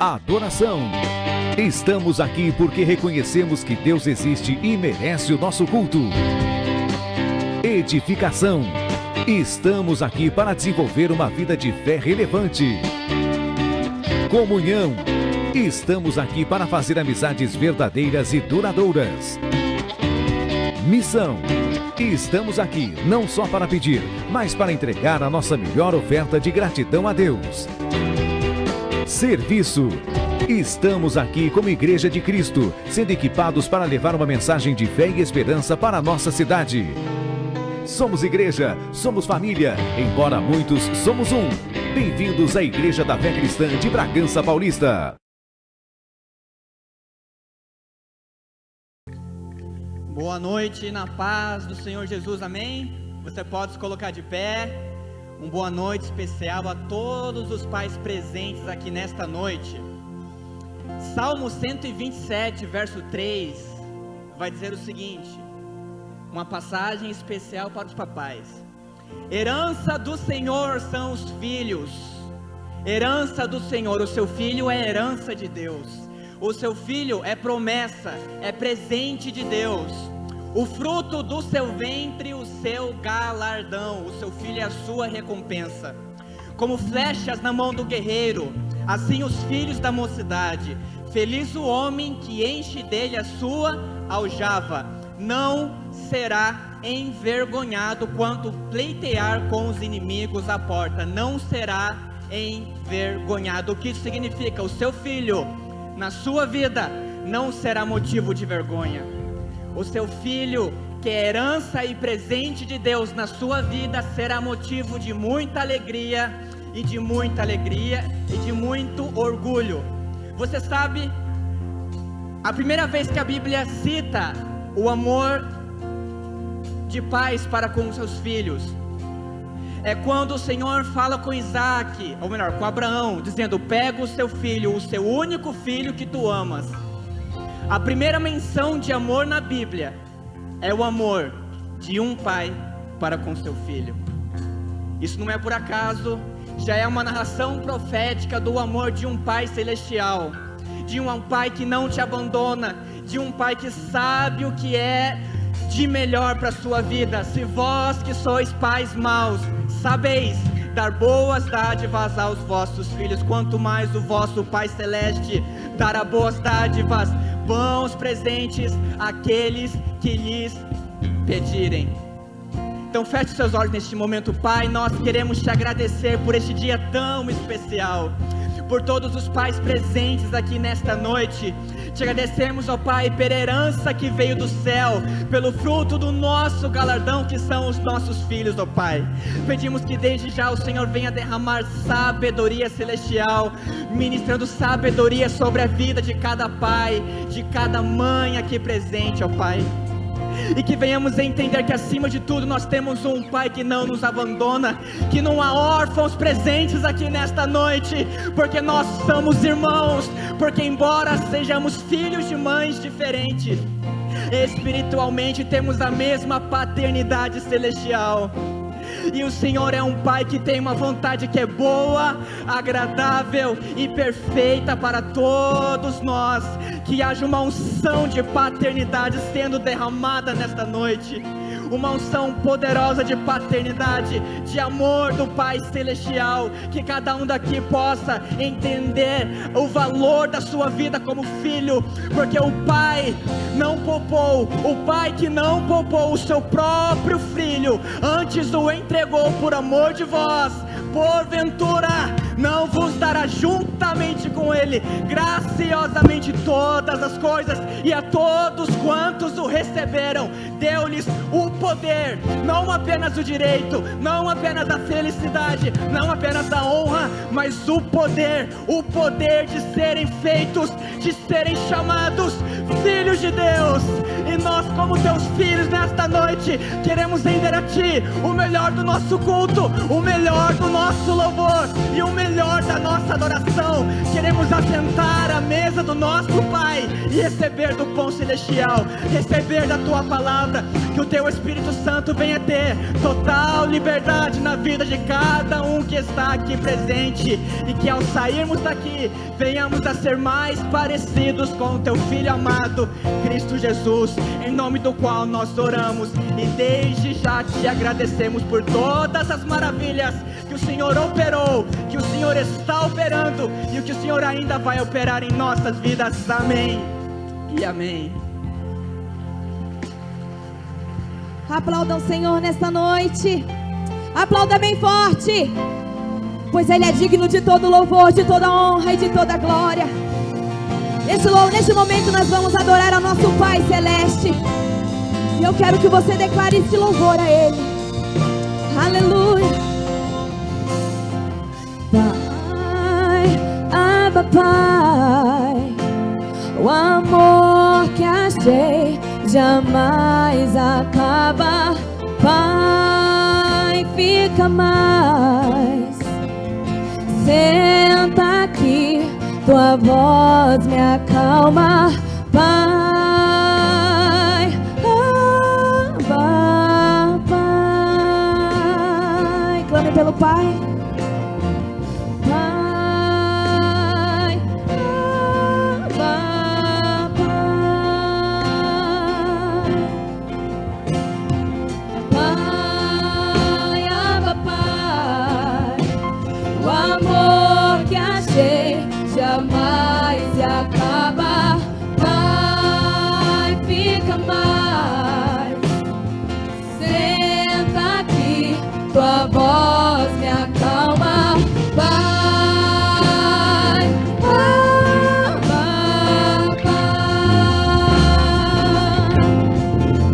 adoração. Estamos aqui porque reconhecemos que Deus existe e merece o nosso culto. Edificação. Estamos aqui para desenvolver uma vida de fé relevante. Comunhão. Estamos aqui para fazer amizades verdadeiras e duradouras. Missão. Estamos aqui não só para pedir, mas para entregar a nossa melhor oferta de gratidão a Deus. Serviço. Estamos aqui como Igreja de Cristo, sendo equipados para levar uma mensagem de fé e esperança para a nossa cidade. Somos igreja, somos família, embora muitos somos um. Bem-vindos à Igreja da Fé Cristã de Bragança Paulista. Boa noite, na paz do Senhor Jesus, amém? Você pode se colocar de pé. Boa noite especial a todos os pais presentes aqui nesta noite. Salmo 127, verso 3, vai dizer o seguinte, uma passagem especial para os papais. Herança do Senhor são os filhos, herança do Senhor, o seu filho é herança de Deus. O seu filho é promessa, é presente de Deus. O fruto do seu ventre, o seu galardão. O seu filho é a sua recompensa. Como flechas na mão do guerreiro, assim os filhos da mocidade. Feliz o homem que enche dele a sua aljava. Não será envergonhado quanto pleitear com os inimigos à porta. Não será envergonhado. O que isso significa? O seu filho na sua vida não será motivo de vergonha. O seu filho, que é herança e presente de Deus na sua vida, será motivo de muita alegria e de muito orgulho. Você sabe, a primeira vez que a Bíblia cita o amor de pais para com seus filhos é quando o Senhor fala com Isaac, ou melhor, com Abraão, dizendo: pega o seu filho, o seu único filho que tu amas. A primeira menção de amor na Bíblia é o amor de um pai para com seu filho. Isso não é por acaso, já é uma narração profética do amor de um pai celestial, de um pai que não te abandona, de um pai que sabe o que é de melhor para a sua vida. Se vós que sois pais maus, sabeis dar boas dádivas aos vossos filhos, quanto mais o vosso Pai Celeste dará boas dádivas, bons presentes àqueles que lhes pedirem. Então feche seus olhos neste momento. Pai, nós queremos te agradecer por este dia tão especial, por todos os pais presentes aqui nesta noite. Te agradecemos, ó Pai, pela herança que veio do céu, pelo fruto do nosso galardão que são os nossos filhos, ó Pai. Pedimos que desde já o Senhor venha derramar sabedoria celestial, ministrando sabedoria sobre a vida de cada pai, de cada mãe aqui presente, ó Pai. E que venhamos a entender que acima de tudo nós temos um Pai que não nos abandona, que não há órfãos presentes aqui nesta noite, porque nós somos irmãos, porque embora sejamos filhos de mães diferentes, espiritualmente temos a mesma paternidade celestial. E o Senhor é um Pai que tem uma vontade que é boa, agradável e perfeita para todos nós. Que haja uma unção de paternidade sendo derramada nesta noite, uma unção poderosa de paternidade, de amor do Pai Celestial. Que cada um daqui possa entender o valor da sua vida como filho, porque o Pai não poupou, o Pai que não poupou o seu próprio filho, antes o entregou por amor de vós, porventura não vos dará juntamente com ele graciosamente todas as coisas? E a todos quantos o receberam deu-lhes o poder, não apenas o direito, não apenas a felicidade, não apenas a honra, mas o poder de serem feitos, de serem chamados filhos de Deus. E nós, como teus filhos, nesta noite queremos render a ti o melhor do nosso culto, o melhor do nosso louvor e o melhor da nossa adoração. Queremos assentar à mesa do nosso Pai e receber do pão celestial, receber da tua palavra. Que o teu Espírito Espírito Santo venha ter total liberdade na vida de cada um que está aqui presente, e que ao sairmos daqui venhamos a ser mais parecidos com o teu Filho amado, Cristo Jesus, em nome do qual nós oramos e desde já te agradecemos por todas as maravilhas que o Senhor operou, que o Senhor está operando e o que o Senhor ainda vai operar em nossas vidas. Amém e amém. Aplauda o Senhor nesta noite. Aplauda bem forte, pois Ele é digno de todo louvor, de toda honra e de toda glória. Neste momento nós vamos adorar ao nosso Pai Celeste, e eu quero que você declare esse louvor a Ele. Aleluia. Pai, Abba Pai, o amor que achei jamais acaba. Pai, fica mais. Senta aqui, tua voz me acalma. Pai, Abba Pai. Clame pelo Pai. Jamais se acaba. Pai, fica mais. Senta aqui, tua voz me acalma. Pai, Abba Pai. Pai, Abba Pai.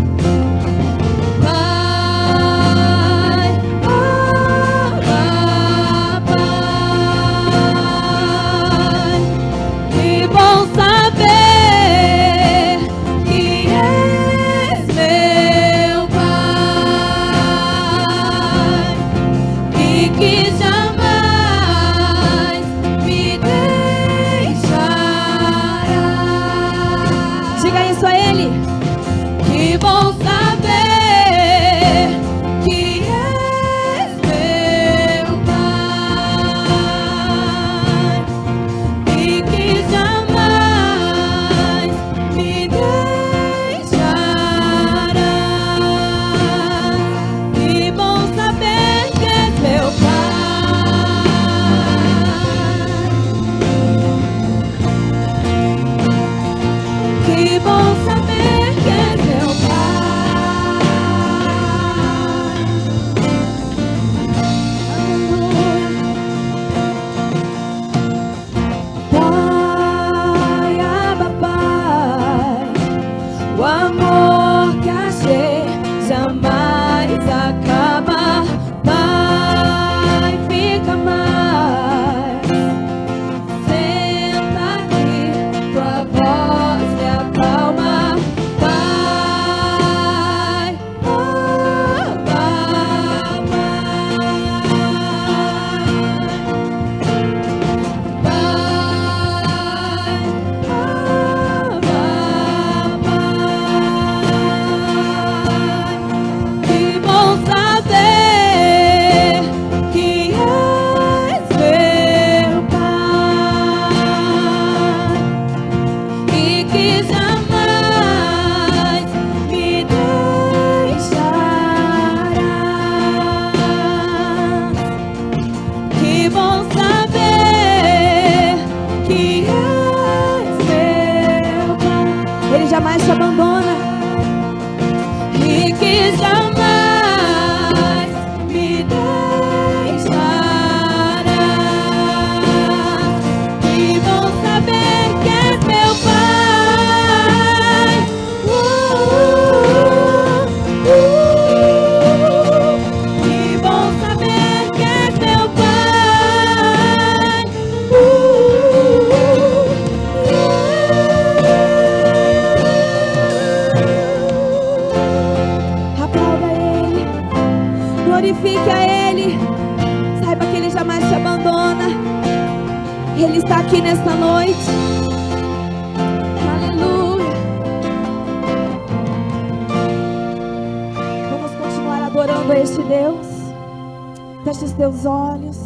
Que bom saber que és meu Pai, e que jamais me deixará. Diga isso a Ele. Que bom saber que és meu Pai, e que jamais me deixará. Que bom saber que és meu Pai. Que bom saber que és meu Pai. Pai, Abba Pai, o amor que achei jamais acaba. Pai, fica mais. Senta aqui, tua voz me acalma. Pai, Abba Que bom saber que és meu Pai, e que jamais me deixará. Que bom saber que és meu Pai. Ele jamais te abandona. E que jamais me deixará. Que bom saber que és meu Pai. Que bom saber que és meu Pai. Aplauda Ele, glorifique a Ele, saiba que Ele jamais te abandona. Ele está aqui nesta noite. Aleluia. Vamos adorando a este Deus. Feche os teus olhos.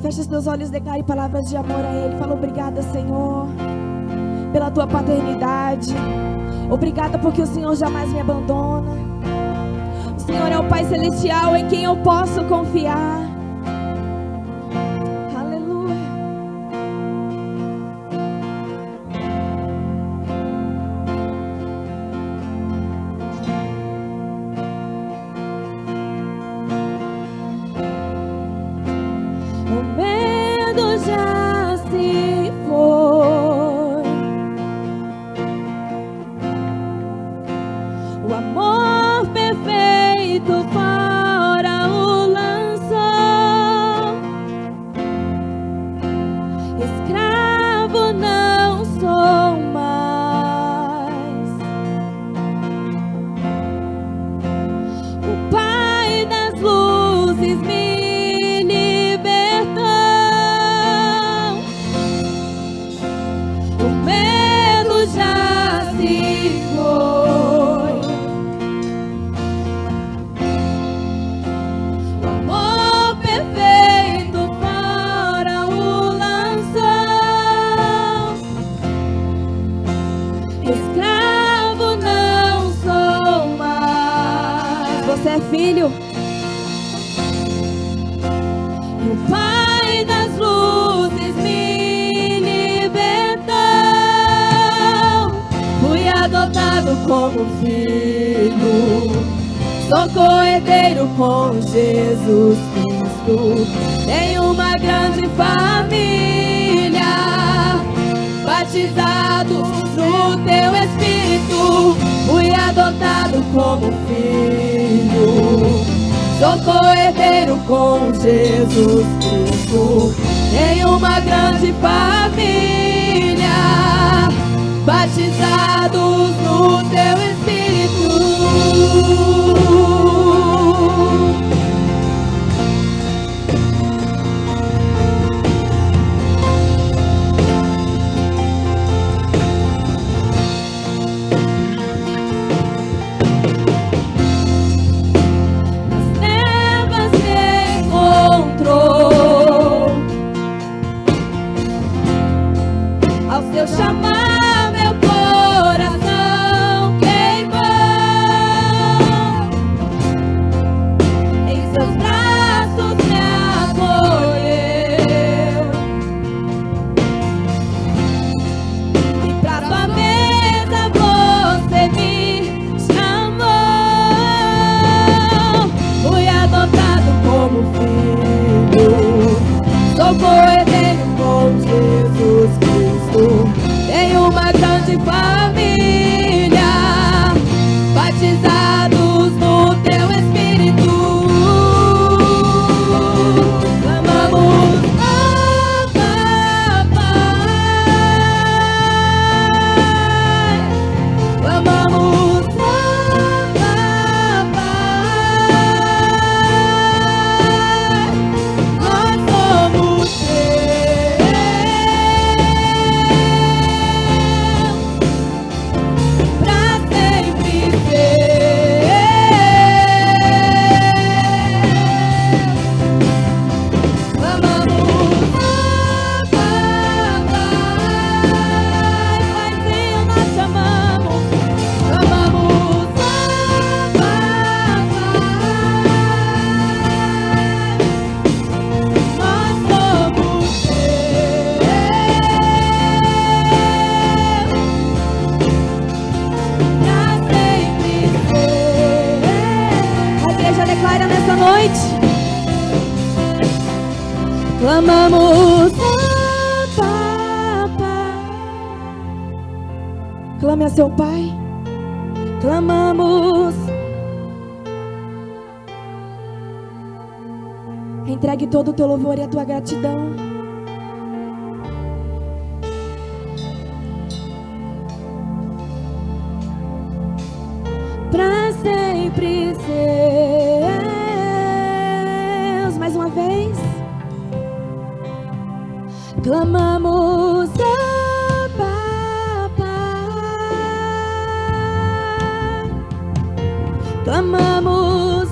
Feche os teus olhos, declare palavras de amor a Ele. Fala: obrigada, Senhor, pela tua paternidade. Obrigada porque o Senhor jamais me abandona. O Senhor é o Pai Celestial em quem eu posso confiar. Aleluia. O medo já se foi, o amor perfeito fora o lançou. Escravo não sou mais. O Pai das luzes me libertou. O medo já se foi. O amor perfeito fora o lançou. Escravo não sou mais. Você é filho. E o Pai das luzes me libertou. Fui adotado como filho. Sou co-herdeiro com Jesus Cristo. Tenho uma grande família, batizados no teu Espírito. Fui adotado como filho. Sou co-herdeiro com Jesus Cristo. Tenho uma grande família, batizados no teu Espírito. Nas trevas se encontrou, ao seu chamar meu coração queimou. Em seus braços me acolheu, e pra tua mesa você me chamou. Fui adotado como filho. Sou co-herdeiro com Jesus Cristo. Tenho uma grande família, batizados no teu Espírito. Clamamos: Abba, Pai. Clamamos: Abba, Pai. Nós somos teus, pra sempre ser. Clamamos: Abba, Pai. Paizinho, nós chamamos. Clamamos: Abba, Pai. Nós somos teus, pra sempre ser. A igreja declara nessa noite. Clamamos: Abba, Pai. Clame a seu Pai. Clamamos. Entregue todo o teu louvor e a tua gratidão. Pra sempre seus. Mais uma vez. Clamamos: Abba, Pai. Clamamos: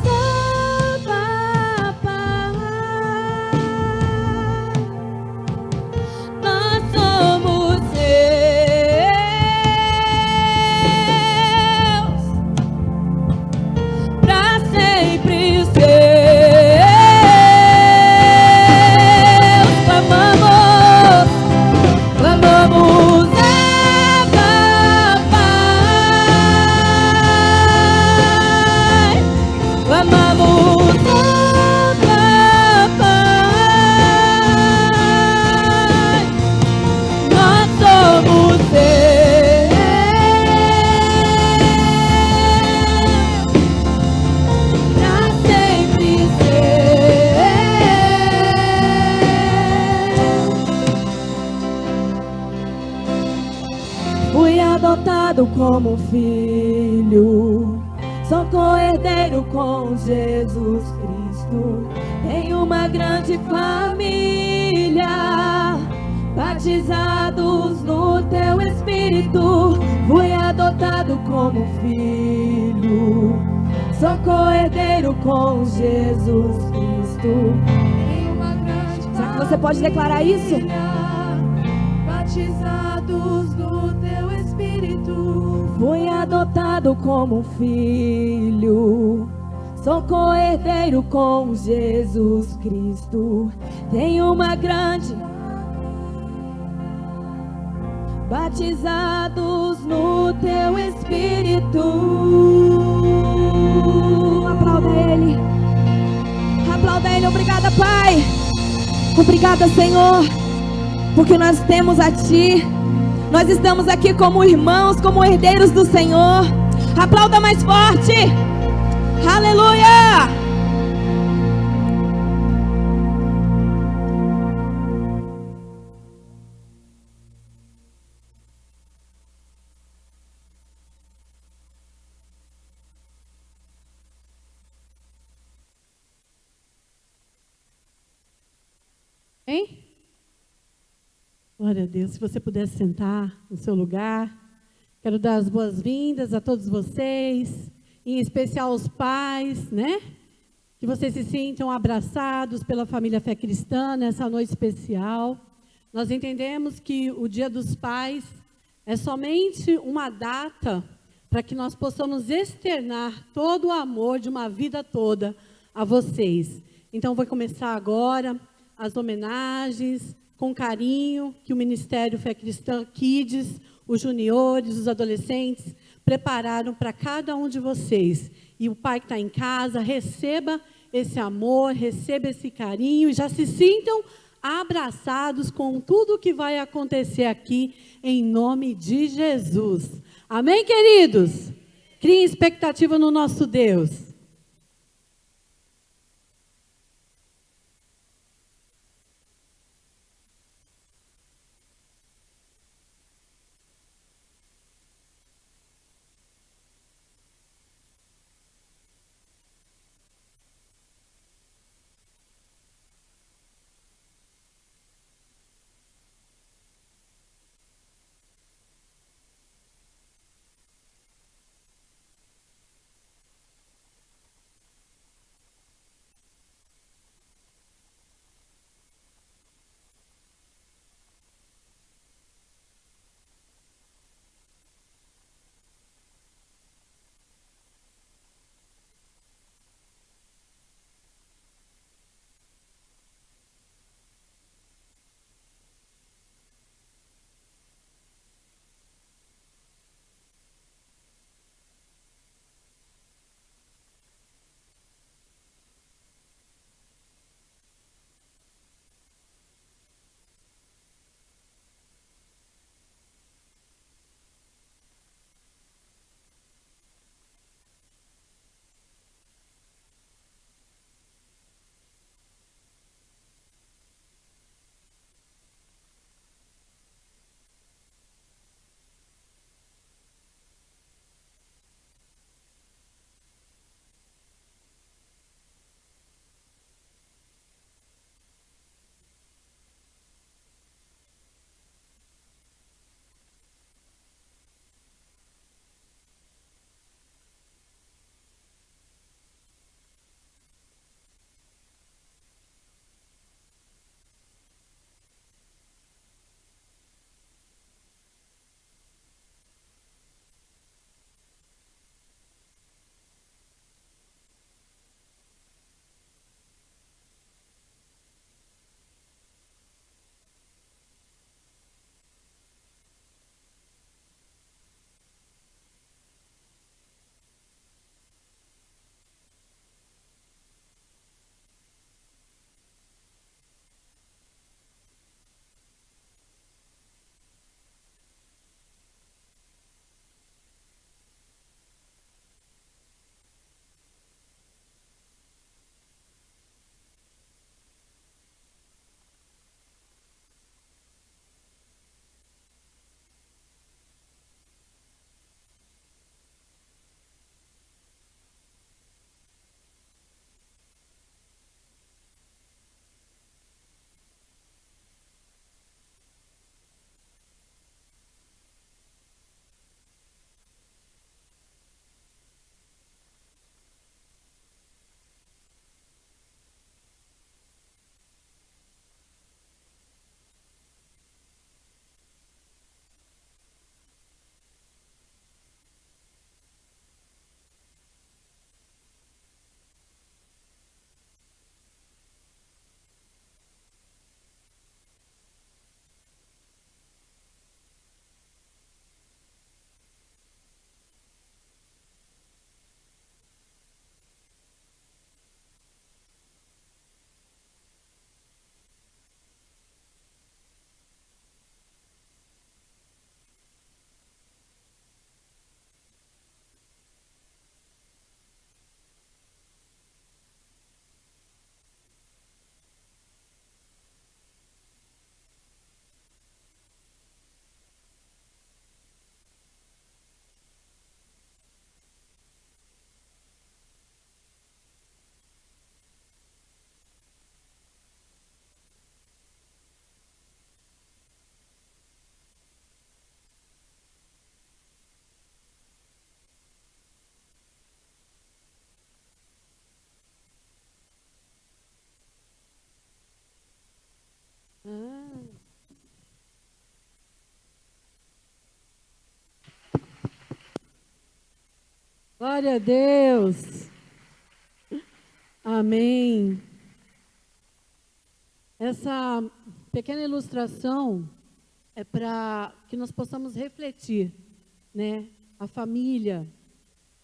adotado como filho, sou co-herdeiro com Jesus Cristo. Tenho uma grande família, batizados no teu Espírito. Fui adotado como filho, sou co-herdeiro com Jesus Cristo. Tenho uma grande família. Será que você pode declarar isso? Batizados no teu Espírito. Fui adotado como filho, sou co-herdeiro com Jesus Cristo. Tenho uma grande, batizados no teu Espírito. Aplauda Ele. Aplauda Ele. Obrigada, Pai. Obrigada, Senhor, porque nós temos a Ti. Nós estamos aqui como irmãos, como herdeiros do Senhor. Aplauda mais forte. Aleluia. Hein? Glória a Deus. Se você pudesse sentar no seu lugar. Quero dar as boas-vindas a todos vocês, em especial aos pais, né? Que vocês se sintam abraçados pela família Fé Cristã nessa noite especial. Nós entendemos que o Dia dos Pais é somente uma data para que nós possamos externar todo o amor de uma vida toda a vocês. Então, vou começar agora as homenagens com carinho que o Ministério Fé Cristã Kids, os juniores, os adolescentes, prepararam para cada um de vocês. E o pai que está em casa, receba esse amor, receba esse carinho e já se sintam abraçados com tudo que vai acontecer aqui, em nome de Jesus. Amém, queridos? Criem expectativa no nosso Deus. Glória a Deus. Amém. Essa pequena ilustração é para que nós possamos refletir, né? A família,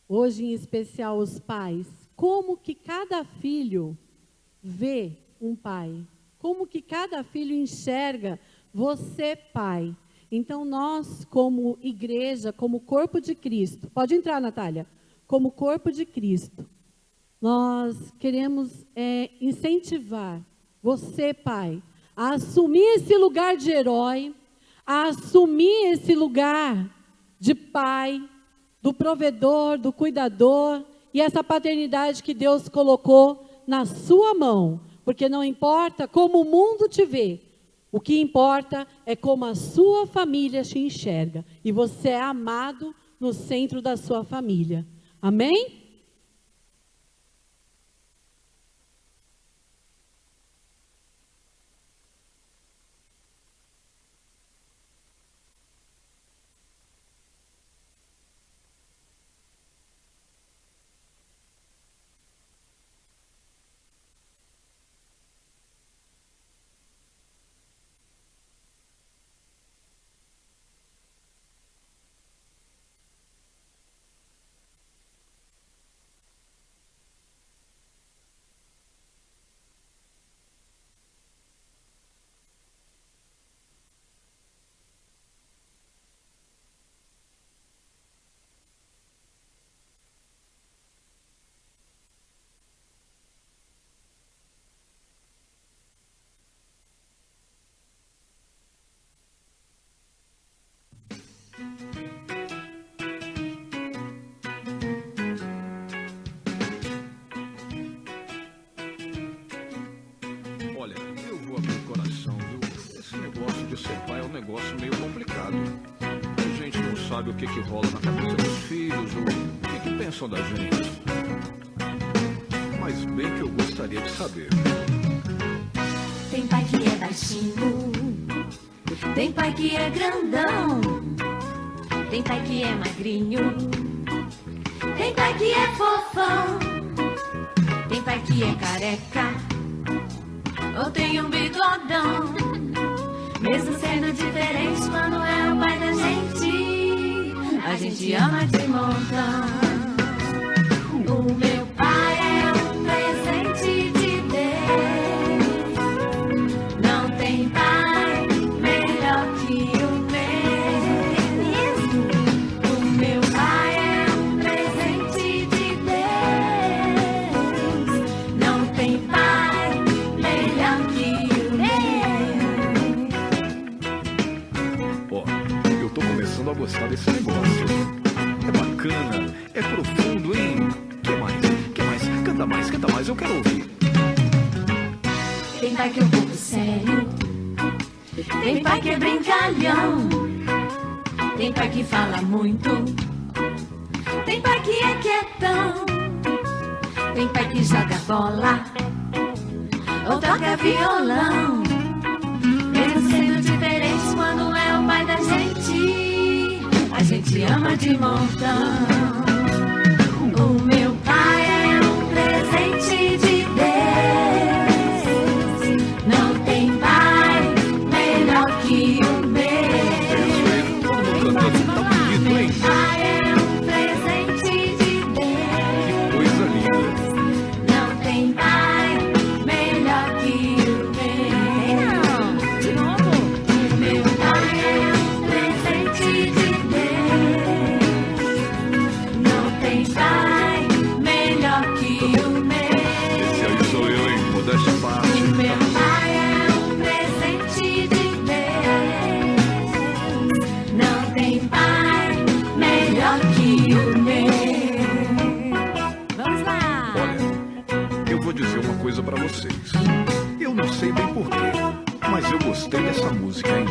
hoje em especial os pais, como que cada filho vê um pai, como que cada filho enxerga você, pai. Então nós, como igreja, como corpo de Cristo, pode entrar, Natália, como corpo de Cristo, nós queremos incentivar você, pai, a assumir esse lugar de herói, a assumir esse lugar de pai, do provedor, do cuidador, e essa paternidade que Deus colocou na sua mão, porque não importa como o mundo te vê, o que importa é como a sua família te enxerga, e você é amado no centro da sua família. Amém? Olha, eu vou abrir o coração, viu? Esse negócio de ser pai é um negócio meio complicado. A gente não sabe o que rola na cabeça dos filhos, ou o que pensam da gente. Mas bem que eu gostaria de saber. Tem pai que é baixinho, tem pai que é grandão, tem pai que é magrinho, tem pai que é fofão, tem pai que é careca, ou tem um bigodão. Mesmo sendo diferente, quando é o pai da gente, a gente ama de montão. O meu pai é um presente de Deus, não tem pai melhor que o meu. O meu pai é um presente de Deus, não tem pai melhor que o meu. Ó, eu tô começando a gostar desse negócio. É bacana, é profundo, hein? Que mais? Canta mais, eu quero ouvir. Tem pai que é um pouco sério, tem pai que é brincalhão, tem pai que fala muito, tem pai que é quietão, tem pai que joga bola ou toca violão. Mesmo sendo diferente, quando é o pai da gente, a gente ama de montão. O meu pai é um presente de Deus, não tem pai melhor que o meu. Todo mundo cantando, tá bonito, hein? Pai é um presente de Deus, Que coisa linda. não tem pai melhor que o meu. De novo. O meu pai é um presente de Deus, não tem pai melhor que o meu. Esse aí sou eu, hein? Modéstia à parte. O meu pai é um presente de Deus, não tem pai melhor que o meu. Vamos lá! Olha, eu vou dizer uma coisa pra vocês. Eu não sei bem porquê, mas eu gostei dessa música, hein?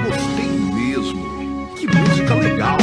Gostei mesmo. Que música legal!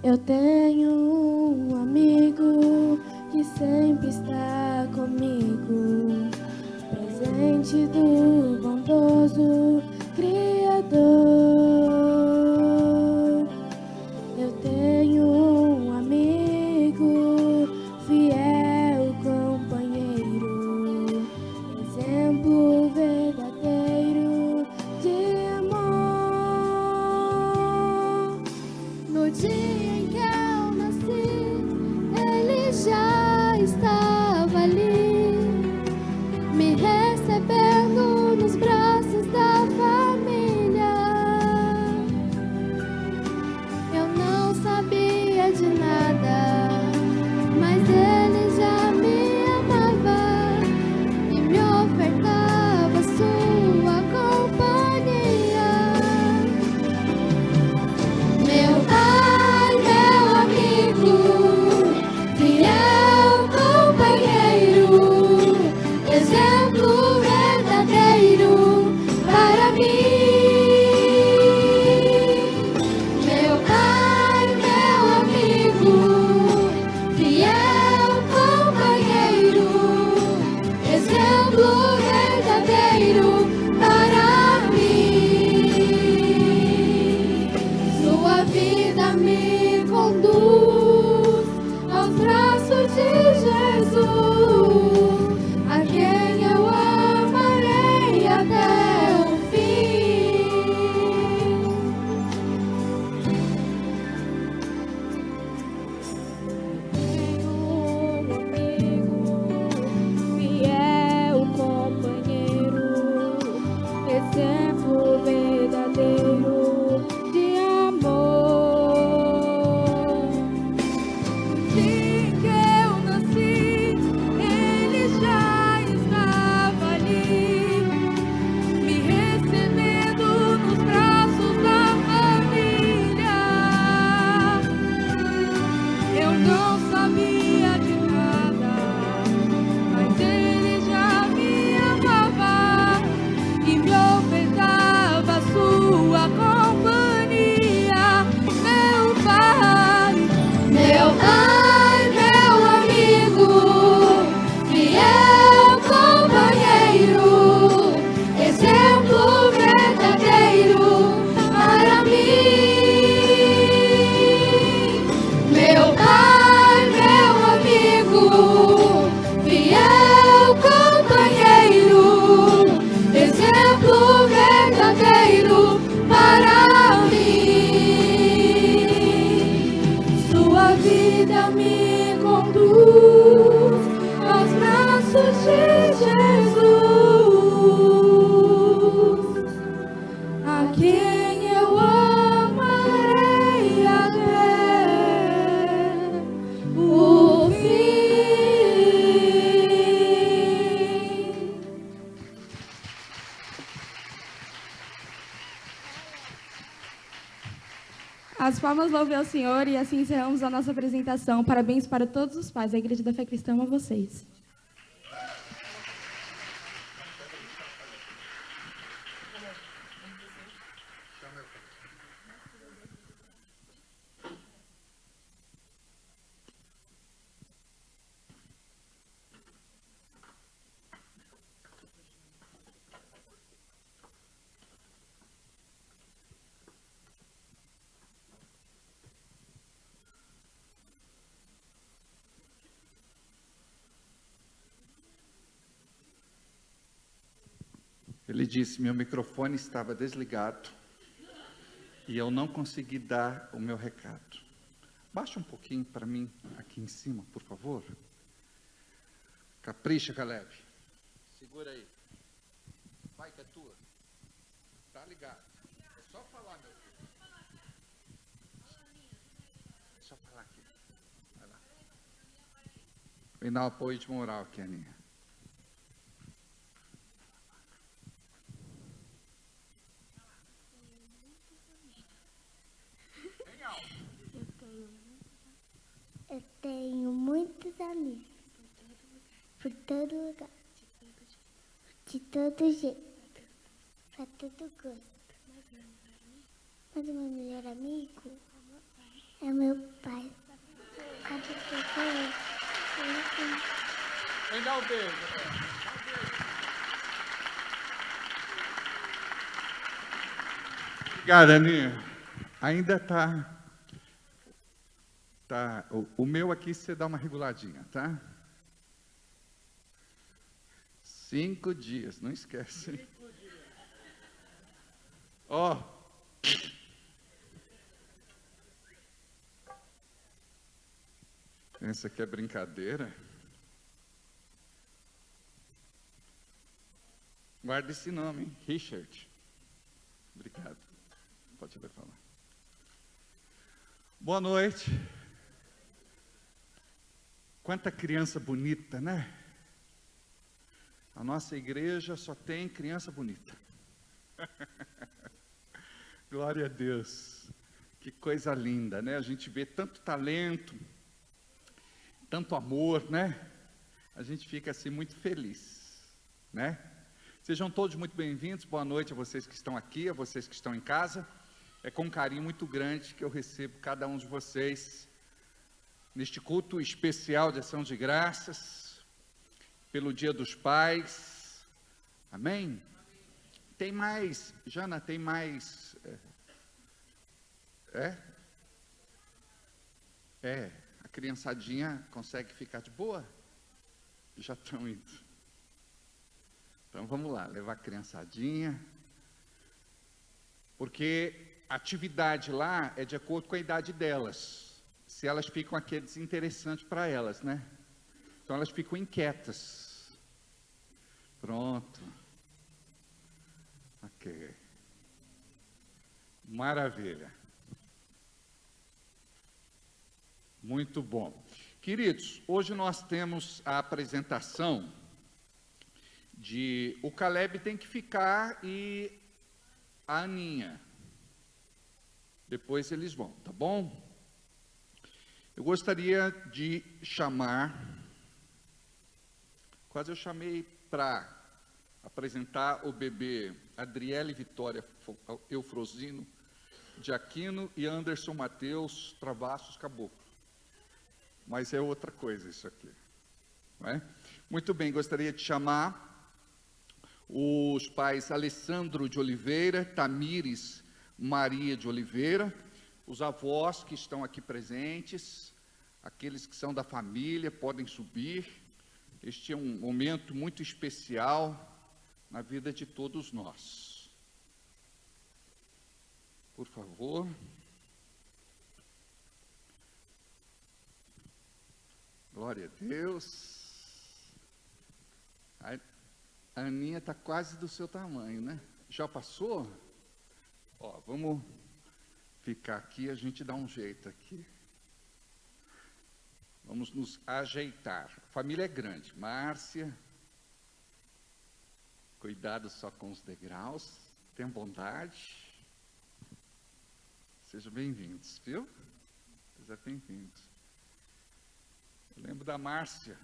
Eu tenho um amigo que sempre está comigo, presente do bondoso Criador. Eu tenho um amigo, fiel companheiro, exemplo verdadeiro de amor. No dia em que eu nasci, ele já estava ali, me recebendo nos braços da família. Eu não sabia de nada, mas ele já me amava e me ofertava sua companhia. Meu pai, meu amigo, fiel companheiro, exemplo verdadeiro para mim. Meu pai, meu amigo, fiel companheiro, exemplo verdadeiro para mim. Sua vida me conduz aos braços de Jesus, a quem eu amarei até o fim. Tenho um amigo, fiel companheiro, exemplo verdadeiro de amor. No dia em que eu nasci, ele já estava ali, me recebendo nos braços da família. Eu não sabia de nada, mas ele já me amava e me ofertava sua companhia. Meu pai, meu amigo, fiel companheiro, exemplo verdadeiro para mim. Meu pai, meu amigo, fiel companheiro, exemplo verdadeiro para mim. Sua vida me conduz aos braços de Jesus, a quem eu amarei até o fim. As palmas louvem ao Senhor e assim encerramos a nossa apresentação. Parabéns para todos os pais. A Igreja da Fé Cristã ama vocês. Ele disse: meu microfone estava desligado e eu não consegui dar o meu recado. Baixa um pouquinho para mim aqui em cima, por favor. Capricha, Caleb. Segura aí. Vai que é tua. Tá ligado. É só falar, meu filho. É só falar aqui. Vai lá. Vem dar um apoio de moral aqui, Aninha. Eu tenho muitos amigos por todo lugar, de todo jeito, para todo gosto. Mas o meu melhor amigo É meu pai. Sabe o que foi? Vem dar um beijo. Obrigado, Aninha. Ainda tá. O meu aqui você dá uma reguladinha, tá? 5 dias, não esquece. Ó. Pensa que é brincadeira? Guarda esse nome, hein? Richard. Obrigado. Pode falar. Boa noite. Quanta criança bonita, né? A nossa igreja só tem criança bonita. Glória a Deus. Que coisa linda, né? A gente vê tanto talento, tanto amor, né? A gente fica assim muito feliz, né? Sejam todos muito bem-vindos. Boa noite a vocês que estão aqui, a vocês que estão em casa. É com um carinho muito grande que eu recebo cada um de vocês neste culto especial de ação de graças, pelo Dia dos Pais. Amém? Tem mais, Jana, tem mais. A criançadinha consegue ficar de boa? Já estão indo. Então vamos lá, levar a criançadinha. Porque a atividade lá é de acordo com a idade delas. Se elas ficam aqui é desinteressante para elas, né? Então elas ficam inquietas. Pronto. Ok. Maravilha. Muito bom. Queridos, hoje nós temos a apresentação de... O Caleb tem que ficar e a Aninha. Depois eles vão, tá bom? Eu gostaria de chamar... Quase eu chamei para apresentar o bebê Adriele Vitória Eufrosino de Aquino e Anderson Mateus Travassos Caboclo. Mas é outra coisa isso aqui. Não é? Muito bem, gostaria de chamar os pais Alessandro de Oliveira, Tamires Maria de Oliveira, os avós que estão aqui presentes, aqueles que são da família, podem subir. Este é um momento muito especial na vida de todos nós. Por favor. Glória a Deus. A Aninha está quase do seu tamanho, né? Já passou? Ó, vamos ficar aqui, a gente dá um jeito aqui. Vamos nos ajeitar. A família é grande. Márcia. Cuidado só com os degraus. Tenha bondade. Sejam bem-vindos, viu? Sejam bem-vindos. Eu lembro da Márcia,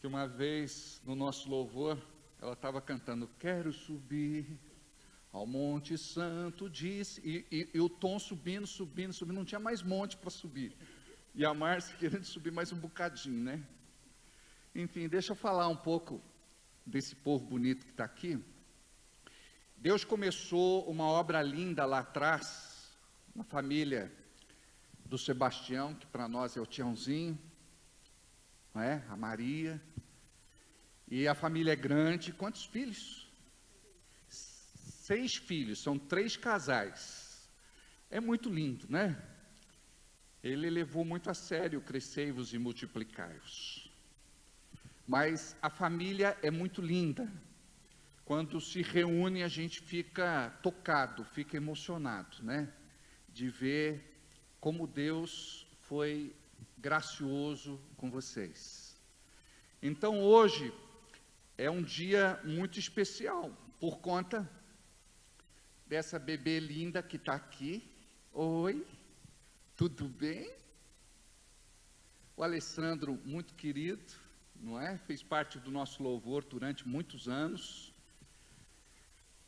que uma vez no nosso louvor, ela estava cantando, quero subir ao Monte Santo, disse, e o tom subindo, não tinha mais monte para subir. E a Márcia querendo subir mais um bocadinho, né? Enfim, deixa eu falar um pouco desse povo bonito que está aqui. Deus começou uma obra linda lá atrás, na família do Sebastião, que para nós é o Tiãozinho, não é? A Maria. E a família é grande. Quantos filhos? 6 filhos, são 3 casais. É muito lindo, né? Ele levou muito a sério, crescei-vos e multiplicai-vos. Mas a família é muito linda. Quando se reúne, a gente fica tocado, fica emocionado, né? De ver como Deus foi gracioso com vocês. Então, hoje é um dia muito especial, por conta dessa bebê linda que está aqui. Oi. Tudo bem? O Alessandro, muito querido, não é? Fez parte do nosso louvor durante muitos anos.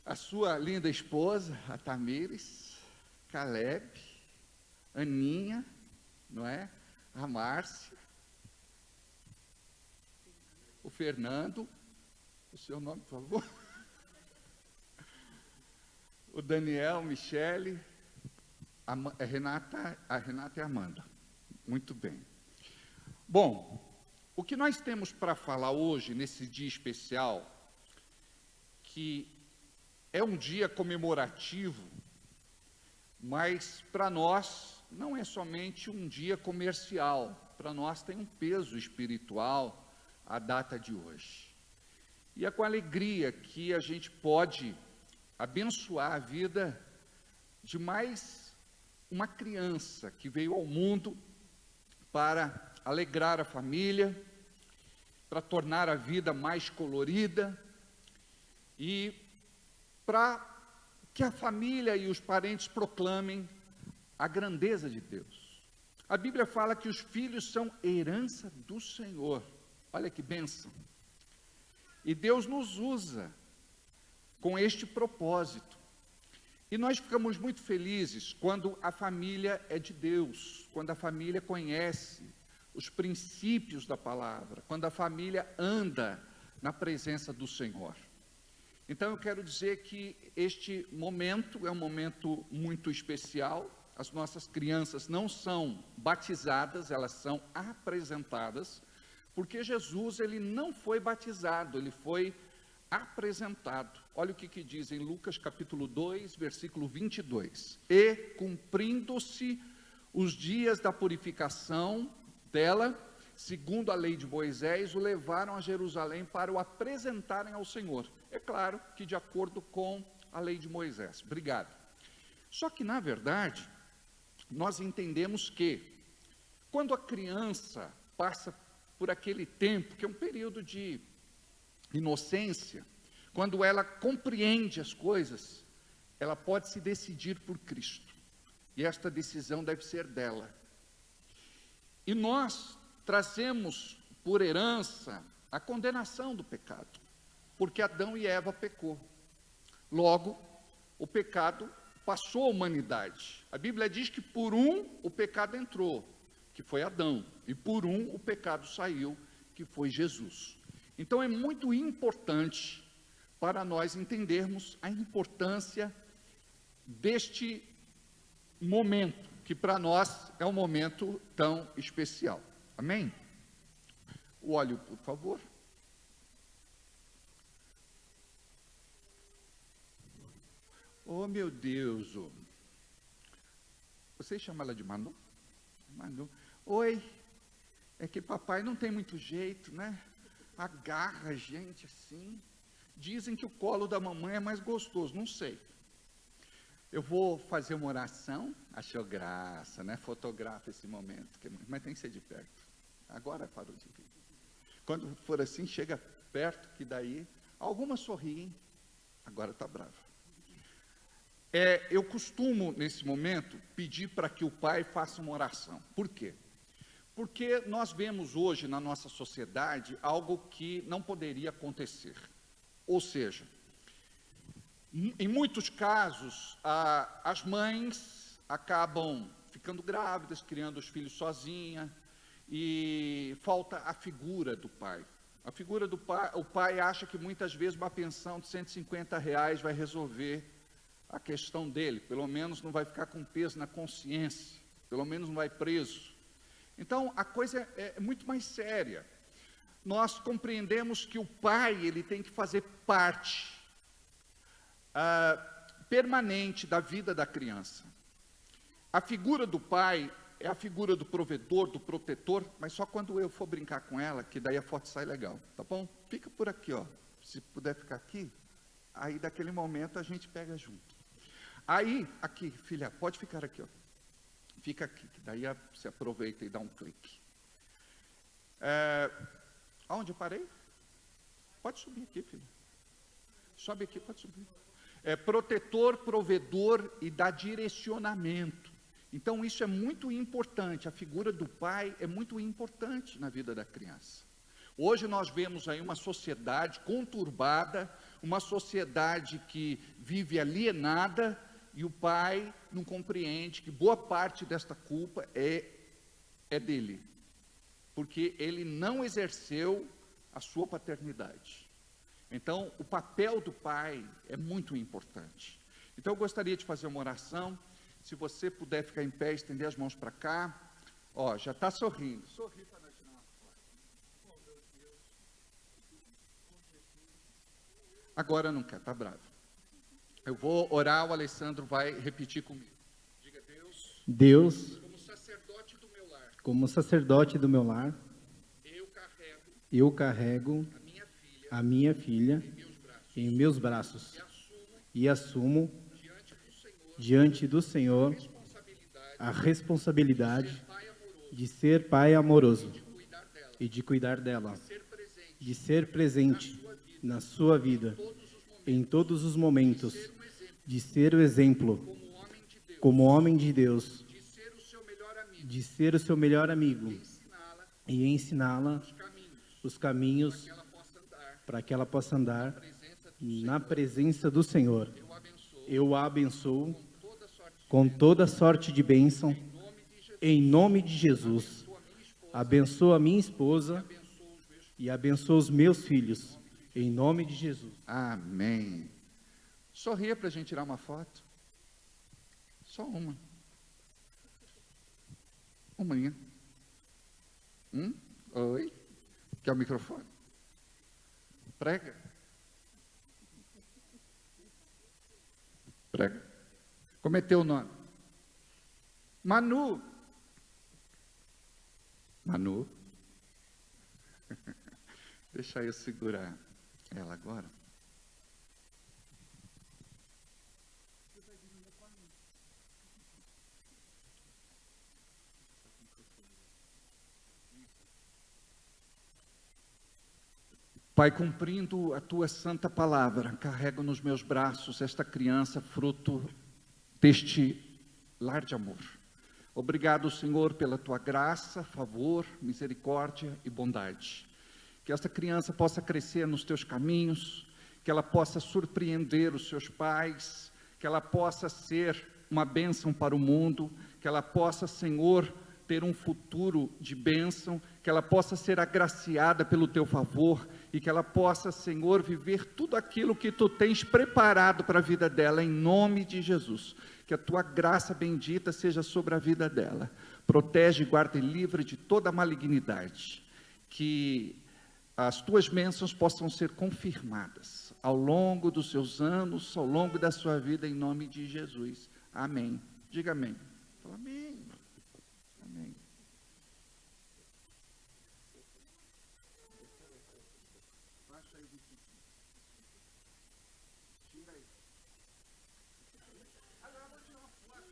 A sua linda esposa, a Tamires, Caleb, Aninha, não é? A Márcia, o Fernando, o seu nome, por favor? O Daniel, Michele, a Renata e a Amanda. Muito bem. Bom, o que nós temos para falar hoje, nesse dia especial, que é um dia comemorativo, mas para nós não é somente um dia comercial, para nós tem um peso espiritual a data de hoje. E é com alegria que a gente pode abençoar a vida de mais uma criança que veio ao mundo para alegrar a família, para tornar a vida mais colorida e para que a família e os parentes proclamem a grandeza de Deus. A Bíblia fala que os filhos são herança do Senhor. Olha que bênção. E Deus nos usa com este propósito. E nós ficamos muito felizes quando a família é de Deus, quando a família conhece os princípios da palavra, quando a família anda na presença do Senhor. Então eu quero dizer que este momento é um momento muito especial. As nossas crianças não são batizadas, elas são apresentadas, porque Jesus, ele não foi batizado, ele foi apresentado. Olha o que diz em Lucas capítulo 2, versículo 22. E cumprindo-se os dias da purificação dela, segundo a lei de Moisés, o levaram a Jerusalém para o apresentarem ao Senhor. É claro que de acordo com a lei de Moisés. Obrigado. Só que, na verdade, nós entendemos que, quando a criança passa por aquele tempo, que é um período de inocência, quando ela compreende as coisas, ela pode se decidir por Cristo. E esta decisão deve ser dela. E nós trazemos por herança a condenação do pecado, porque Adão e Eva pecou. Logo, o pecado passou a humanidade. A Bíblia diz que por um o pecado entrou, que foi Adão, e por um o pecado saiu, que foi Jesus. Então é muito importante para nós entendermos a importância deste momento, que para nós é um momento tão especial. Amém? O óleo, por favor. Oh, meu Deus. Você chama ela de Manu? Manu. Oi. É que papai não tem muito jeito, né? Agarra a gente assim. Dizem que o colo da mamãe é mais gostoso, não sei. Eu vou fazer uma oração. Achou graça, né? Fotografa esse momento, mas tem que ser de perto. Agora parou de rir. Quando for assim, chega perto, que daí algumas sorriem. Agora está brava. Eu costumo, nesse momento, pedir para que o pai faça uma oração. Por quê? Porque nós vemos hoje na nossa sociedade algo que não poderia acontecer. Ou seja, em muitos casos, as mães acabam ficando grávidas, criando os filhos sozinhas, e falta a figura do pai. A figura do pai, o pai acha que muitas vezes uma pensão de R$150 vai resolver a questão dele, pelo menos não vai ficar com peso na consciência, pelo menos não vai preso. Então, a coisa é muito mais séria. Nós compreendemos que o pai, ele tem que fazer parte permanente da vida da criança. A figura do pai é a figura do provedor, do protetor, mas só quando eu for brincar com ela, que daí a foto sai legal, tá bom? Fica por aqui, ó. Se puder ficar aqui, aí daquele momento a gente pega junto. Aí, aqui, filha, pode ficar aqui, ó. Fica aqui, que daí você aproveita e dá um clique. Aonde eu parei? Pode subir aqui, filha. Sobe aqui, pode subir. Protetor, provedor e dá direcionamento. Então isso é muito importante, a figura do pai é muito importante na vida da criança. Hoje nós vemos aí uma sociedade conturbada, uma sociedade que vive alienada, e o pai não compreende que boa parte desta culpa é dele, porque ele não exerceu a sua paternidade. Então, o papel do pai é muito importante. Então, eu gostaria de fazer uma oração. Se você puder ficar em pé, estender as mãos para cá. Ó, já está sorrindo. Sorri para nós tirar uma foto. Oh, meu Deus. Agora não quer, está bravo. Eu vou orar, o Alessandro vai repetir comigo. Diga: Deus, como sacerdote do meu lar, como sacerdote do meu lar, eu carrego eu carrego a minha filha a minha filha em meus braços em meus braços e assumo diante do Senhor diante do Senhor a responsabilidade pai amoroso, de ser pai amoroso cuidar dela, e de cuidar dela, ser presente de ser presente na sua vida em todos os momentos, de ser o exemplo como homem de Deus, como homem de Deus, de ser o seu melhor amigo, de ser o seu melhor amigo ensiná-la e ensiná-la os caminhos os caminhos que ela possa andar para que ela possa andar presença do na presença do Senhor. Eu a abençoo Eu a abençoo toda sorte com toda sorte de bênção, em nome de Jesus. em nome de Jesus. Abençoa a minha esposa e abençoa os meus filhos, em nome de Jesus. Amém. Sorria para a gente tirar uma foto. Só uma. Uminha. Oi? Quer o microfone? Prega. Prega. Como é teu nome? Manu. Manu. Deixa eu segurar ela agora. Pai, cumprindo a tua santa palavra, carrego nos meus braços esta criança, fruto deste lar de amor. Obrigado, Senhor, pela tua graça, favor, misericórdia e bondade. Que esta criança possa crescer nos teus caminhos, que ela possa surpreender os seus pais, que ela possa ser uma bênção para o mundo, que ela possa, Senhor, ter um futuro de bênção, que ela possa ser agraciada pelo teu favor e que ela possa, Senhor, viver tudo aquilo que tu tens preparado para a vida dela, em nome de Jesus. Que a tua graça bendita seja sobre a vida dela. Protege, guarda e livra de toda malignidade. Que as tuas bênçãos possam ser confirmadas ao longo dos seus anos, ao longo da sua vida, em nome de Jesus. Amém. Diga amém. Fala amém. Amém. Baixa aí o biquinho. Tira aí. Agora eu vou tirar uma foto.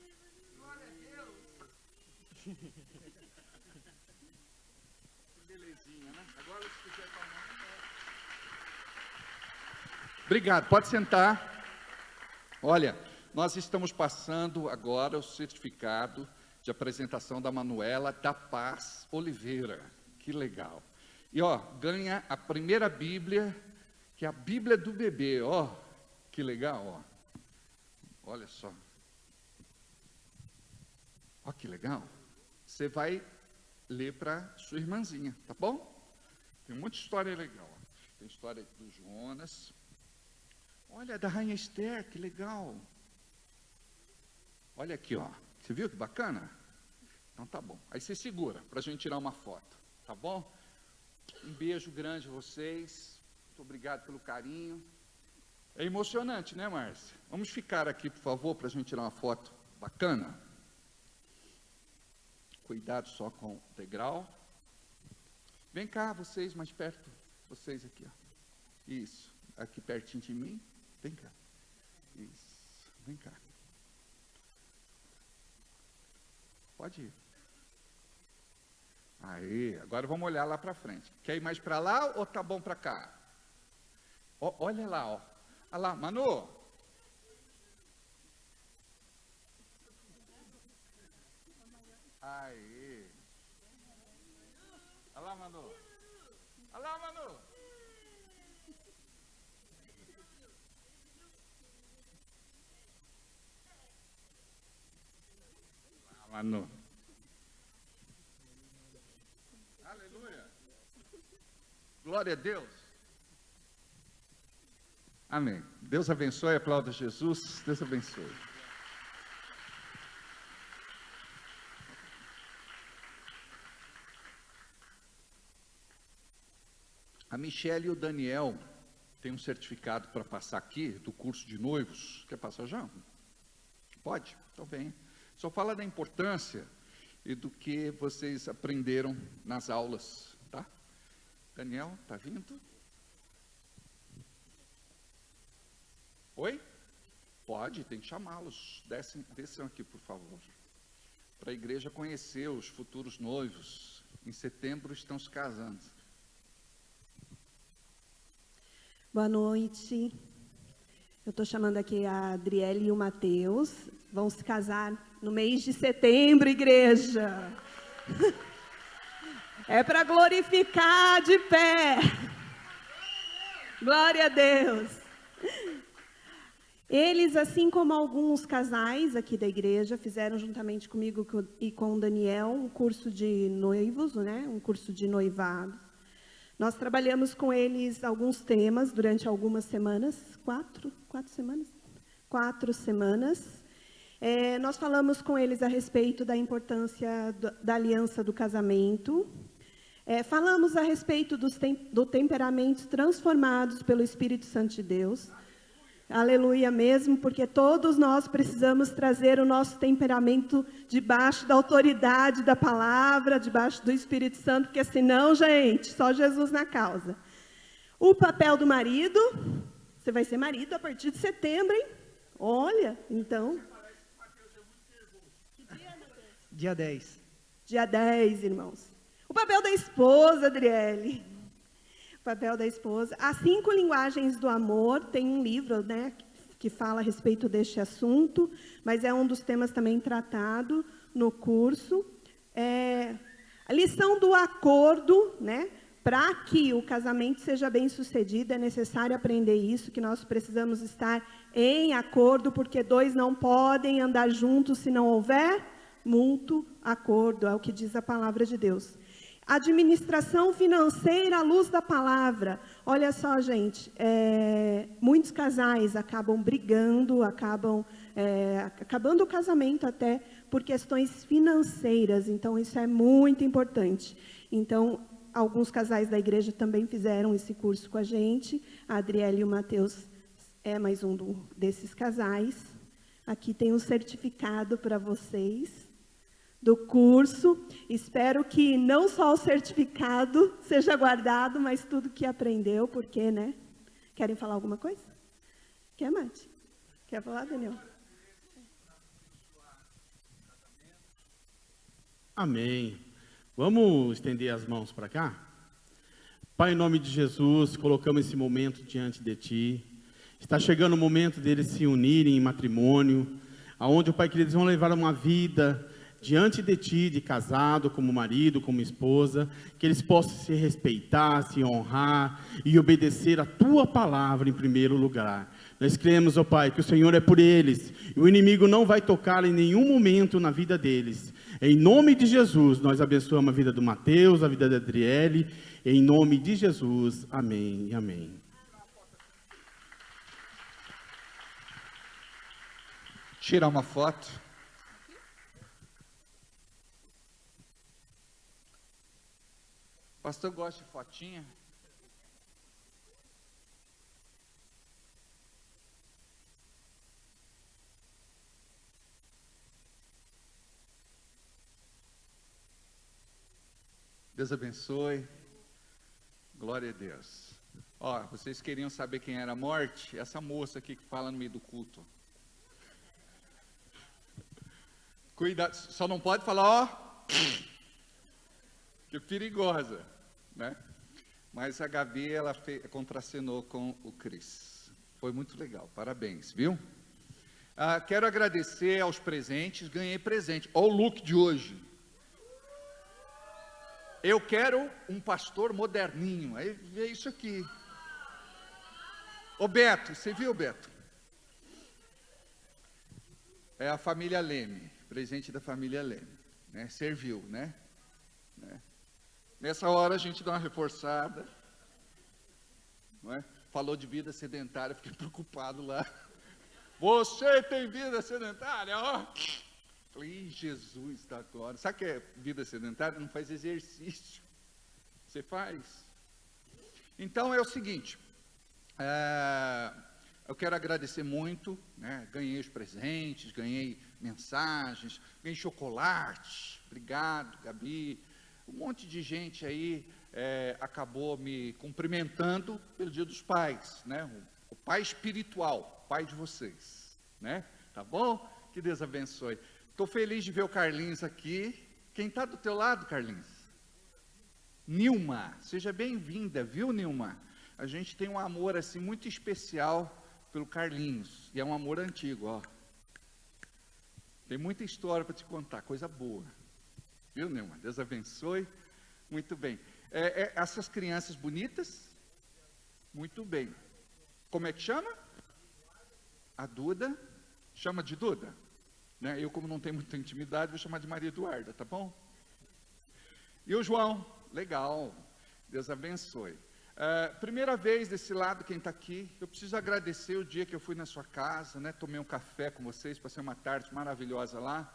Glória a Deus. Que belezinha, né? Agora se quiser com a mão. Obrigado, pode sentar. Olha, nós estamos passando agora o certificado de apresentação da Manuela da Paz Oliveira. Que legal. E ó, ganha a primeira Bíblia, que é a Bíblia do bebê, ó. Que legal, ó. Olha só. Ó, que legal. Você vai ler para sua irmãzinha, tá bom? Tem muita história legal. Ó. Tem história do Jonas. Olha, da Rainha Esther, que legal. Olha aqui, ó. Você viu que bacana? Então tá bom. Aí você segura para a gente tirar uma foto, tá bom? Um beijo grande a vocês. Muito obrigado pelo carinho. É emocionante, né, Márcia? Vamos ficar aqui, por favor, para a gente tirar uma foto bacana. Cuidado só com o degrau. Vem cá, vocês mais perto. Vocês aqui, ó. Isso. Aqui pertinho de mim. Vem cá. Isso. Vem cá. Pode ir. Aí, agora vamos olhar lá para frente. Quer ir mais para lá ou tá bom para cá? Ó, olha lá, ó. Olha lá, Manu. Aí. Olha lá, Manu. Olha lá, Manu. Mano. Aleluia. Glória a Deus. Amém. Deus abençoe, aplauda Jesus. Deus abençoe. A Michele e o Daniel têm um certificado para passar aqui, do curso de noivos. Quer passar já? Pode? Então vem. Só fala da importância e do que vocês aprenderam nas aulas, tá? Daniel, tá vindo? Oi? Pode, tem que chamá-los. Desçam aqui, por favor. Para a igreja conhecer os futuros noivos. Em setembro estão se casando. Boa noite. Eu estou chamando aqui a Adriele e o Mateus. Vão se casar no mês de setembro, igreja. É para glorificar de pé. Glória a Deus. Eles, assim como alguns casais aqui da igreja, fizeram juntamente comigo e com o Daniel um curso de noivos, né? Um curso de noivado. Nós trabalhamos com eles alguns temas durante algumas semanas, 4 semanas? 4 semanas. Nós falamos com eles a respeito da importância da aliança do casamento. Falamos a respeito do temperamentos transformados pelo Espírito Santo de Deus. Aleluia mesmo, porque todos nós precisamos trazer o nosso temperamento debaixo da autoridade da palavra, debaixo do Espírito Santo, porque senão, gente, só Jesus na causa. O papel do marido, você vai ser marido a partir de setembro, hein? Olha, então. Dia 10. Dia 10, irmãos. O papel da esposa, Adriele. Papel da esposa. As 5 linguagens do amor, tem um livro, né, que fala a respeito deste assunto, mas é um dos temas também tratado no curso. A lição do acordo, né, para que o casamento seja bem sucedido, é necessário aprender isso, que nós precisamos estar em acordo, porque 2 não podem andar juntos se não houver mútuo acordo, é o que diz a palavra de Deus. Administração financeira à luz da palavra. Olha só, gente, muitos casais acabam brigando, acabando o casamento até por questões financeiras. Então, isso é muito importante. Então, alguns casais da igreja também fizeram esse curso com a gente. A Adriele e o Mateus é mais um desses casais. Aqui tem um certificado para vocês do curso. Espero que não só o certificado seja guardado, mas tudo que aprendeu, porque, né? Querem falar alguma coisa? Quer, Mate? Quer falar, Daniel? Amém. Vamos estender as mãos para cá? Pai, em nome de Jesus, colocamos esse momento diante de Ti. Está chegando o momento deles se unirem em matrimônio, aonde, Pai querido, eles vão levar uma vida diante de Ti, de casado, como marido, como esposa, que eles possam se respeitar, se honrar e obedecer a Tua palavra em primeiro lugar. Nós cremos, ó Pai, que o Senhor é por eles, e o inimigo não vai tocar em nenhum momento na vida deles. Em nome de Jesus, nós abençoamos a vida do Mateus, a vida da Adriele, em nome de Jesus, amém e amém. Tirar uma foto. Pastor gosta de fotinha? Deus abençoe. Glória a Deus. Ó, vocês queriam saber quem era a morte? Essa moça aqui que fala no meio do culto. Cuidado, só não pode falar, ó, que é perigosa, né? Mas a Gabi, ela contracenou com o Cris. Foi muito legal, parabéns, viu? Quero agradecer aos presentes, ganhei presente. Olha o look de hoje. Eu quero um pastor moderninho, aí vê isso aqui. Ô Beto, você viu, Beto? É a família Leme. Presente da família Leme, né? Serviu, né? Nessa hora a gente dá uma reforçada, não é? Falou de vida sedentária, fiquei preocupado lá. Você tem vida sedentária, ó. Falei, Jesus da glória. Sabe o que é vida sedentária? Não faz exercício. Você faz. Então é o seguinte, eu quero agradecer muito, né? Ganhei os presentes, ganhei mensagens, ganhei chocolate, obrigado, Gabi. Um monte de gente aí acabou me cumprimentando pelo Dia dos Pais, né? O pai espiritual, pai de vocês, né? Tá bom? Que Deus abençoe. Estou feliz de ver o Carlinhos aqui. Quem está do teu lado, Carlinhos? Nilma, seja bem-vinda, viu, Nilma? A gente tem um amor assim muito especial pelo Carlinhos, e é um amor antigo, ó. Tem muita história para te contar, coisa boa. Viu, Nilma? Deus abençoe. Muito bem. Essas crianças bonitas? Muito bem. Como é que chama? A Duda. Chama de Duda? Né? Eu, como não tenho muita intimidade, vou chamar de Maria Eduarda, tá bom? E o João? Legal. Deus abençoe. Primeira vez desse lado, quem está aqui, eu preciso agradecer o dia que eu fui na sua casa, né? Tomei um café com vocês, passei uma tarde maravilhosa lá,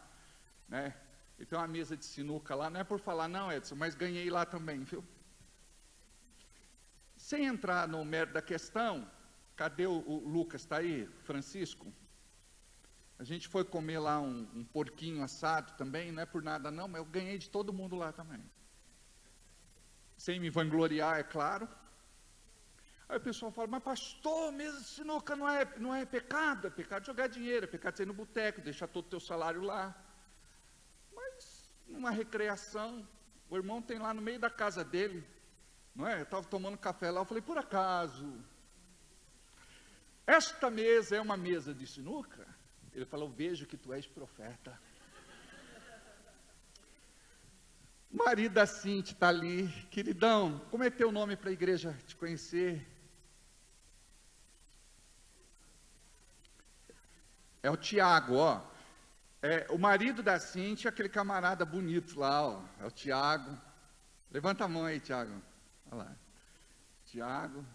né? E tem uma mesa de sinuca lá, não é por falar não, Edson, mas ganhei lá também, viu? Sem entrar no mérito da questão, cadê o Lucas, está aí? Francisco? A gente foi comer lá um porquinho assado também, não é por nada não, mas eu ganhei de todo mundo lá também. Sem me vangloriar, é claro. Aí o pessoal fala, mas pastor, mesa de sinuca não é pecado? É pecado jogar dinheiro, é pecado sair no boteco, deixar todo o teu salário lá. Mas, numa recreação, o irmão tem lá no meio da casa dele, não é? Eu estava tomando café lá, eu falei, por acaso, esta mesa é uma mesa de sinuca? Ele falou, vejo que tu és profeta. Marido da Cintia está ali, queridão, como é teu nome para a igreja te conhecer? É o Tiago, ó. O marido da Cintia, aquele camarada bonito lá, ó. É o Tiago. Levanta a mão aí, Tiago. Olha lá. Tiago,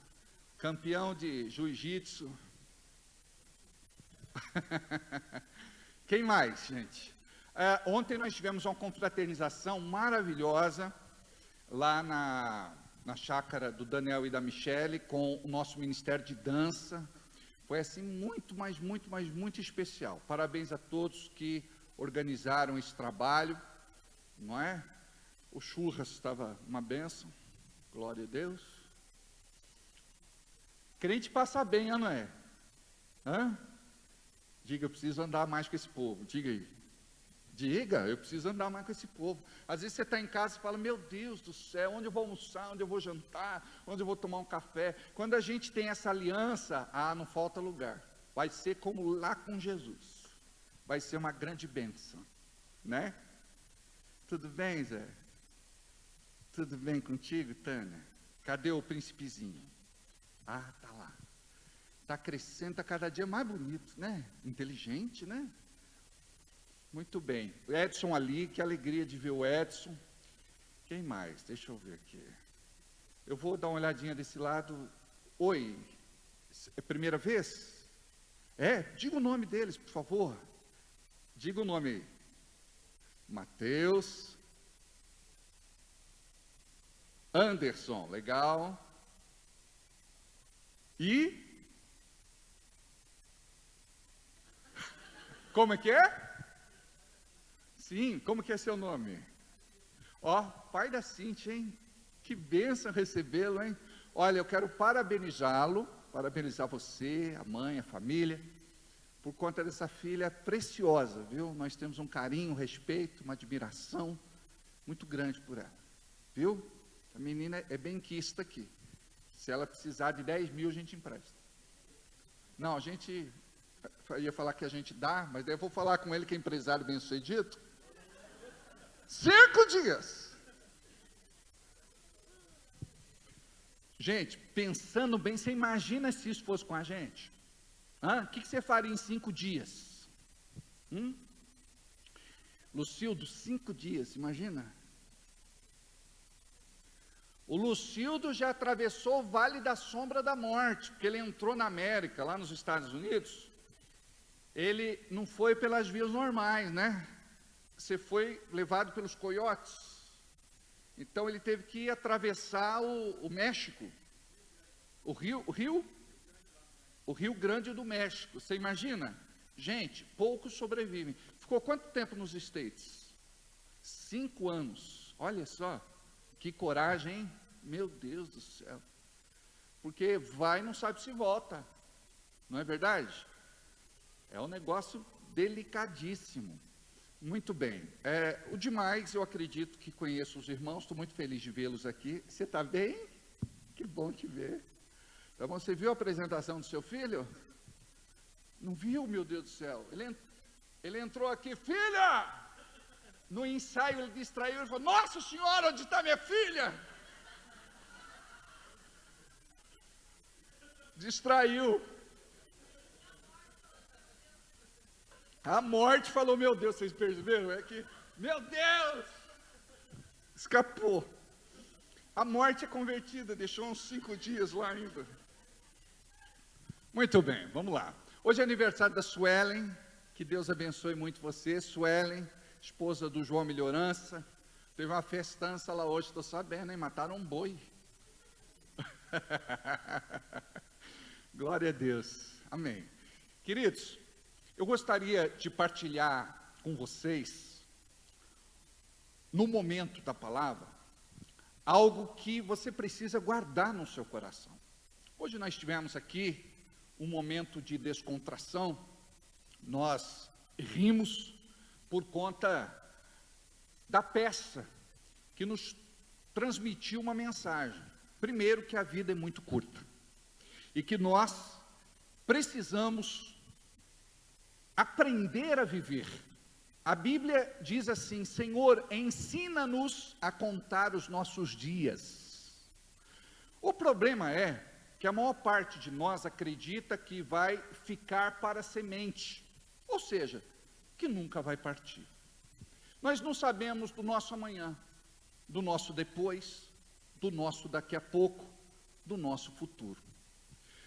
campeão de jiu-jitsu. Quem mais, gente? Ontem nós tivemos uma confraternização maravilhosa lá na chácara do Daniel e da Michele com o nosso Ministério de Dança. Foi assim muito especial. Parabéns a todos que organizaram esse trabalho, não é? O churras estava uma bênção, glória a Deus. Crente passa bem, não é? Diga, eu preciso andar mais com esse povo, diga aí. Diga, eu preciso andar mais com esse povo. Às vezes você está em casa e fala, meu Deus do céu, onde eu vou almoçar, onde eu vou jantar, onde eu vou tomar um café. Quando a gente tem essa aliança, não falta lugar. Vai ser como lá com Jesus. Vai ser uma grande bênção, né? Tudo bem, Zé? Tudo bem contigo, Tânia? Cadê o príncipezinho? Tá lá. Está crescendo, está cada dia mais bonito, né? Inteligente, né? Muito bem. O Edson ali, que alegria de ver o Edson. Quem mais? Deixa eu ver aqui. Eu vou dar uma olhadinha desse lado. Oi, é primeira vez? Diga o nome deles, por favor. Diga o nome aí. Mateus. Anderson, legal. E? Como é que é? Sim, como que é seu nome? Ó, pai da Cintia, hein? Que bênção recebê-lo, hein? Olha, eu quero parabenizá-lo, parabenizar você, a mãe, a família, por conta dessa filha preciosa, viu? Nós temos um carinho, um respeito, uma admiração muito grande por ela, viu? A menina é benquista aqui. Se ela precisar de 10 mil, a gente empresta. Não, a gente ia falar que a gente dá, mas daí eu vou falar com ele que é empresário bem-sucedido. 5 dias. Gente, pensando bem, você imagina se isso fosse com a gente? O que você faria em 5 dias? Lucildo, 5 dias, imagina. O Lucildo já atravessou o Vale da Sombra da Morte, porque ele entrou na América, lá nos Estados Unidos. Ele não foi pelas vias normais, né? Você foi levado pelos coiotes. Então ele teve que atravessar o México, o Rio Grande do México. Você imagina? Gente, poucos sobrevivem. Ficou quanto tempo nos States? 5 anos. Olha só, que coragem, hein? Meu Deus do céu. Porque vai e não sabe se volta. Não é verdade? É um negócio delicadíssimo. Muito bem. O demais, eu acredito que conheço os irmãos. Estou muito feliz de vê-los aqui. Você está bem? Que bom te ver. Tá bom? Você viu a apresentação do seu filho? Não viu, meu Deus do céu? Ele entrou aqui, filha! No ensaio ele distraiu, ele falou, nossa senhora, onde está minha filha? Distraiu. A morte falou, meu Deus, vocês perceberam? É que, meu Deus! Escapou. A morte é convertida, deixou uns 5 dias lá ainda. Muito bem, vamos lá. Hoje é aniversário da Suelen, que Deus abençoe muito você. Suelen, esposa do João Melhorança. Teve uma festança lá hoje, estou sabendo, hein? Mataram um boi. Glória a Deus. Amém. Queridos, eu gostaria de partilhar com vocês, no momento da palavra, algo que você precisa guardar no seu coração. Hoje nós tivemos aqui um momento de descontração, nós rimos por conta da peça que nos transmitiu uma mensagem. Primeiro, que a vida é muito curta e que nós precisamos aprender a viver. A Bíblia diz assim, Senhor, ensina-nos a contar os nossos dias. O problema é que a maior parte de nós acredita que vai ficar para a semente, ou seja, que nunca vai partir. Nós não sabemos do nosso amanhã, do nosso depois, do nosso daqui a pouco, do nosso futuro.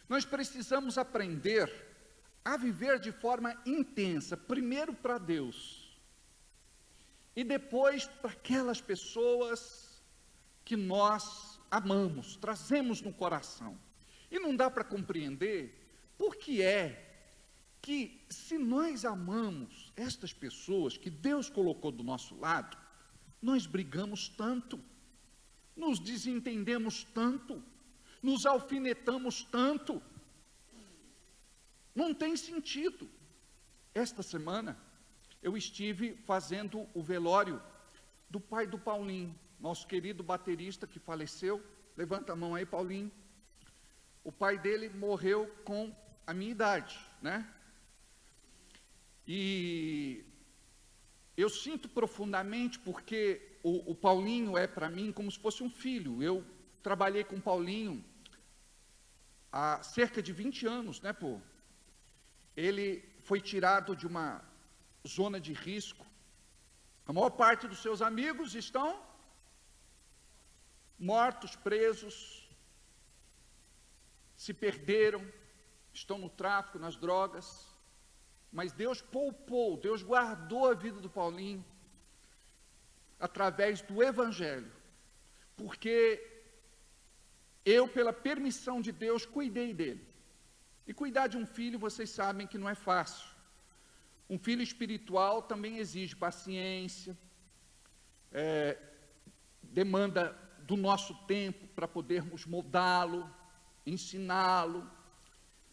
Nós precisamos aprender a viver de forma intensa, primeiro para Deus, e depois para aquelas pessoas que nós amamos, trazemos no coração. E não dá para compreender por que é que, se nós amamos estas pessoas que Deus colocou do nosso lado, nós brigamos tanto, nos desentendemos tanto, nos alfinetamos tanto. Não tem sentido. Esta semana, eu estive fazendo o velório do pai do Paulinho, nosso querido baterista que faleceu. Levanta a mão aí, Paulinho. O pai dele morreu com a minha idade, né? E eu sinto profundamente porque o Paulinho é para mim como se fosse um filho. Eu trabalhei com o Paulinho há cerca de 20 anos, né, pô? Ele foi tirado de uma zona de risco. A maior parte dos seus amigos estão mortos, presos, se perderam, estão no tráfico, nas drogas, mas Deus poupou, Deus guardou a vida do Paulinho, através do Evangelho, porque eu, pela permissão de Deus, cuidei dele. E cuidar de um filho, vocês sabem que não é fácil. Um filho espiritual também exige paciência, demanda do nosso tempo para podermos moldá-lo, ensiná-lo,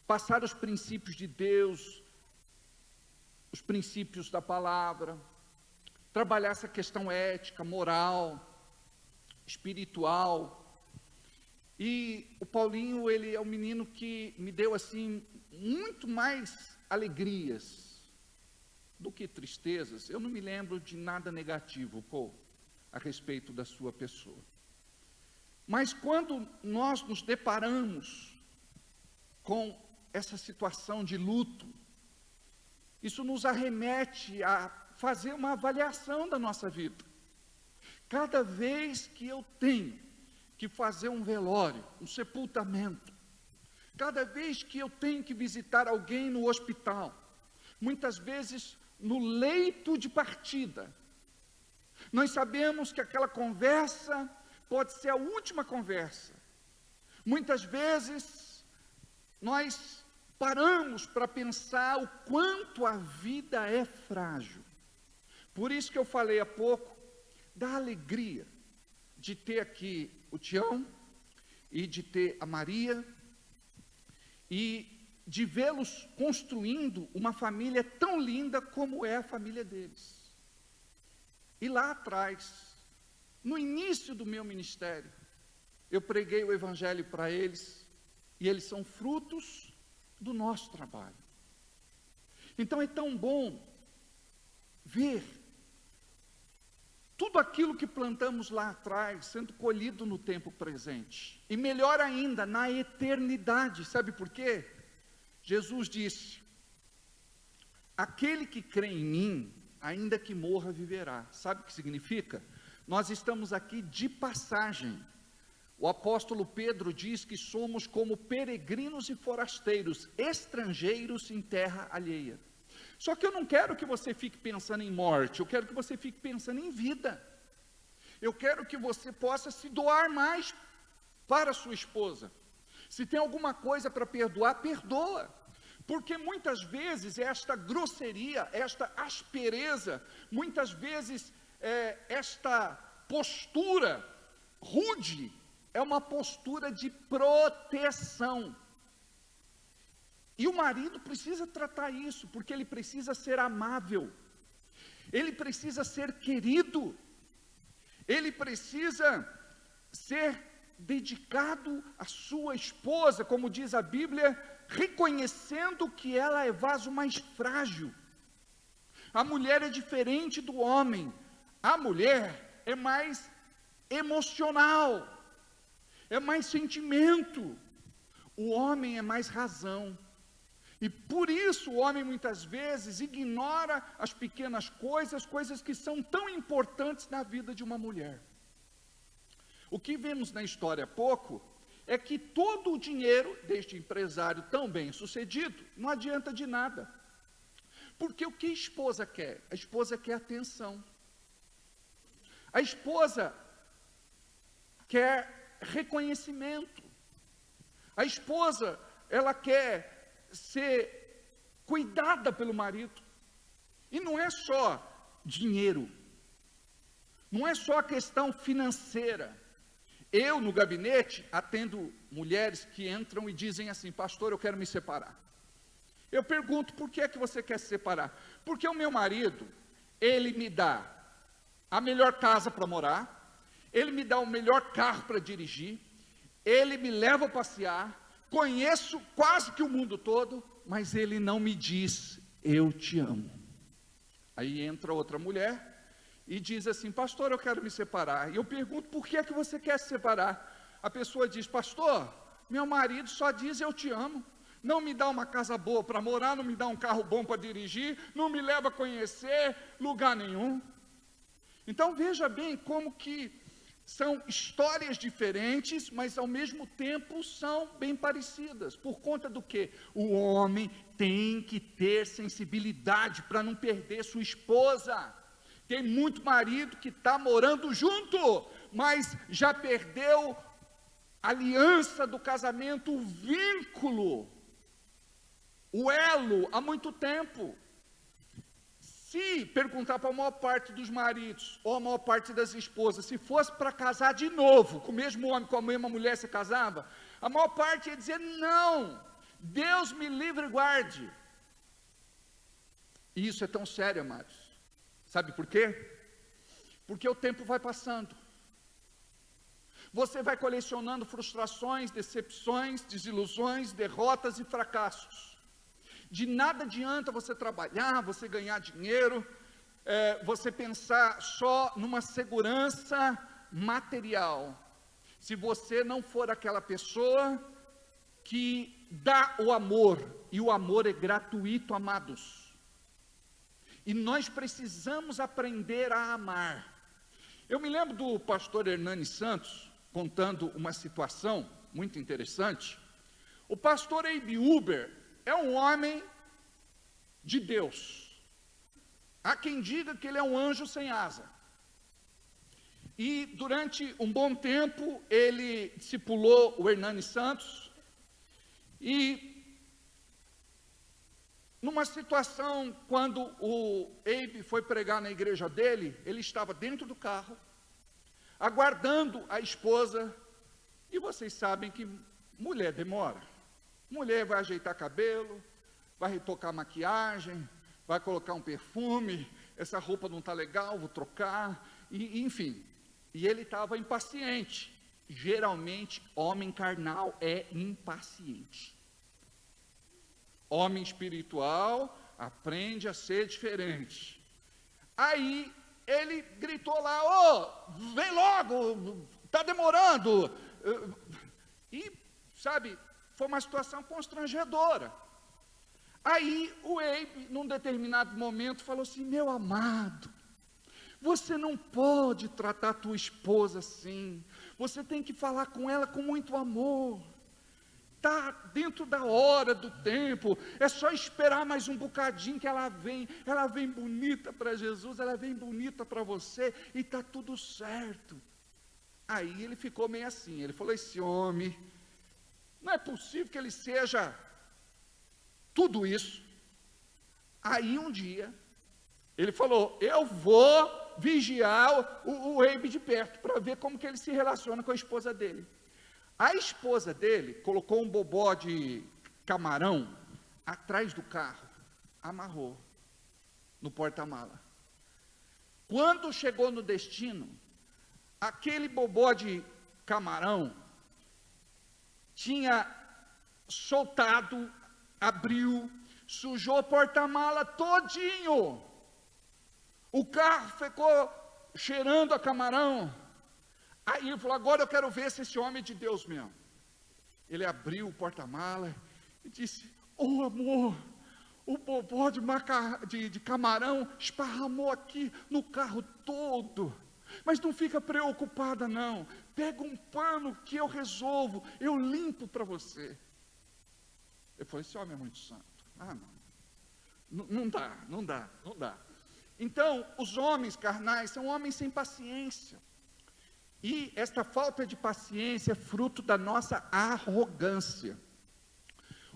passar os princípios de Deus, os princípios da palavra, trabalhar essa questão ética, moral, espiritual. E o Paulinho, ele é um menino que me deu assim muito mais alegrias do que tristezas. Eu não me lembro de nada negativo, a respeito da sua pessoa. Mas quando nós nos deparamos com essa situação de luto, isso nos arremete a fazer uma avaliação da nossa vida. Cada vez que eu tenho que fazer um velório, um sepultamento, cada vez que eu tenho que visitar alguém no hospital, muitas vezes no leito de partida, nós sabemos que aquela conversa pode ser a última conversa. Muitas vezes nós paramos para pensar o quanto a vida é frágil. Por isso que eu falei há pouco da alegria de ter aqui o Tião e de ter a Maria e de vê-los construindo uma família tão linda como é a família deles. E lá atrás, no início do meu ministério, eu preguei o Evangelho para eles, e eles são frutos do nosso trabalho. Então é tão bom ver tudo aquilo que plantamos lá atrás sendo colhido no tempo presente, e melhor ainda, na eternidade. Sabe por quê? Jesus disse: aquele que crê em mim, ainda que morra, viverá. Sabe o que significa? Nós estamos aqui de passagem. O apóstolo Pedro diz que somos como peregrinos e forasteiros, estrangeiros em terra alheia. Só que eu não quero que você fique pensando em morte, eu quero que você fique pensando em vida. Eu quero que você possa se doar mais para a sua esposa. Se tem alguma coisa para perdoar, perdoa. Porque muitas vezes esta grosseria, esta aspereza, muitas vezes esta postura rude, é uma postura de proteção. E o marido precisa tratar isso, porque ele precisa ser amável, ele precisa ser querido, ele precisa ser dedicado à sua esposa, como diz a Bíblia, reconhecendo que ela é vaso mais frágil. A mulher é diferente do homem, a mulher é mais emocional, é mais sentimento, o homem é mais razão. E por isso o homem muitas vezes ignora as pequenas coisas, coisas que são tão importantes na vida de uma mulher. O que vemos na história há pouco é que todo o dinheiro deste empresário tão bem sucedido não adianta de nada. Porque o que a esposa quer? A esposa quer atenção. A esposa quer reconhecimento. A esposa, ela quer ser cuidada pelo marido. E não é só dinheiro, não é só a questão financeira. Eu, no gabinete, atendo mulheres que entram e dizem assim: pastor, eu quero me separar. Eu pergunto: por que é que você quer se separar? Porque o meu marido, ele me dá a melhor casa para morar, ele me dá o melhor carro para dirigir, ele me leva a passear, conheço quase que o mundo todo, mas ele não me diz: eu te amo. Aí entra outra mulher e diz assim: pastor, eu quero me separar. E eu pergunto: por que é que você quer se separar? A pessoa diz: pastor, meu marido só diz eu te amo, não me dá uma casa boa para morar, não me dá um carro bom para dirigir, não me leva a conhecer lugar nenhum. Então veja bem como que são histórias diferentes, mas ao mesmo tempo são bem parecidas. Por conta do que? O homem tem que ter sensibilidade para não perder sua esposa. Tem muito marido que está morando junto, mas já perdeu a aliança do casamento, o vínculo, o elo, há muito tempo. Se perguntar para a maior parte dos maridos, ou a maior parte das esposas, se fosse para casar de novo, com o mesmo homem, com a mesma mulher se casava, a maior parte ia dizer: não, Deus me livre e guarde. E isso é tão sério, amados. Sabe por quê? Porque o tempo vai passando. Você vai colecionando frustrações, decepções, desilusões, derrotas e fracassos. De nada adianta você trabalhar, você ganhar dinheiro, você pensar só numa segurança material, se você não for aquela pessoa que dá o amor, e o amor é gratuito, amados. E nós precisamos aprender a amar. Eu me lembro do pastor Hernani Santos contando uma situação muito interessante. O pastor Abe Uber é um homem de Deus. Há quem diga que ele é um anjo sem asa. E durante um bom tempo ele discipulou o Hernani Santos. E numa situação, quando o Abe foi pregar na igreja dele, ele estava dentro do carro, aguardando a esposa, e vocês sabem que mulher demora. Mulher vai ajeitar cabelo, vai retocar maquiagem, vai colocar um perfume, essa roupa não está legal, vou trocar, e, enfim. E ele estava impaciente. Geralmente, homem carnal é impaciente. Homem espiritual aprende a ser diferente. Aí ele gritou lá: ô, vem logo, está demorando. E, sabe, foi uma situação constrangedora. Aí o Abe, num determinado momento, falou assim: meu amado, você não pode tratar a tua esposa assim. Você tem que falar com ela com muito amor. Está dentro da hora do tempo, é só esperar mais um bocadinho que ela vem bonita para Jesus, ela vem bonita para você, e está tudo certo. Aí ele ficou meio assim, ele falou: esse homem, não é possível que ele seja tudo isso. Aí um dia, ele falou: eu vou vigiar o Abe de perto, para ver como que ele se relaciona com a esposa dele. A esposa dele colocou um bobó de camarão atrás do carro, amarrou no porta-mala. Quando chegou no destino, aquele bobó de camarão tinha soltado, abriu, sujou o porta-mala todinho. O carro ficou cheirando a camarão. Aí ele falou: agora eu quero ver se esse homem é de Deus mesmo. Ele abriu o porta-mala e disse: oh amor, o bobó de camarão esparramou aqui no carro todo. Mas não fica preocupada não, pega um pano que eu resolvo, eu limpo para você. Eu falei: esse homem é muito santo. Ah não dá. Então, os homens carnais são homens sem paciência. E esta falta de paciência é fruto da nossa arrogância.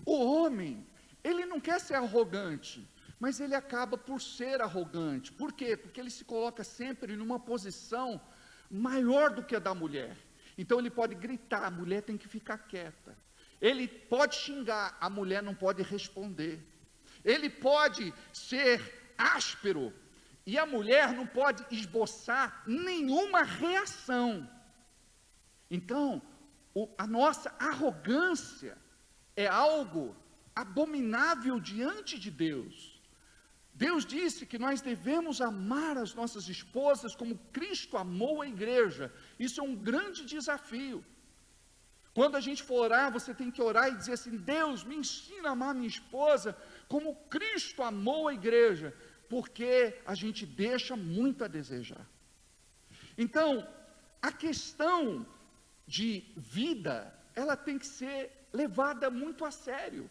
O homem, ele não quer ser arrogante, mas ele acaba por ser arrogante. Por quê? Porque ele se coloca sempre numa posição maior do que a da mulher. Então ele pode gritar, a mulher tem que ficar quieta. Ele pode xingar, a mulher não pode responder. Ele pode ser áspero, e a mulher não pode esboçar nenhuma reação. Então, a nossa arrogância é algo abominável diante de Deus. Deus disse que nós devemos amar as nossas esposas como Cristo amou a igreja. Isso é um grande desafio. Quando a gente for orar, você tem que orar e dizer assim: Deus, me ensina a amar minha esposa como Cristo amou a igreja. Porque a gente deixa muito a desejar. Então, a questão de vida, ela tem que ser levada muito a sério.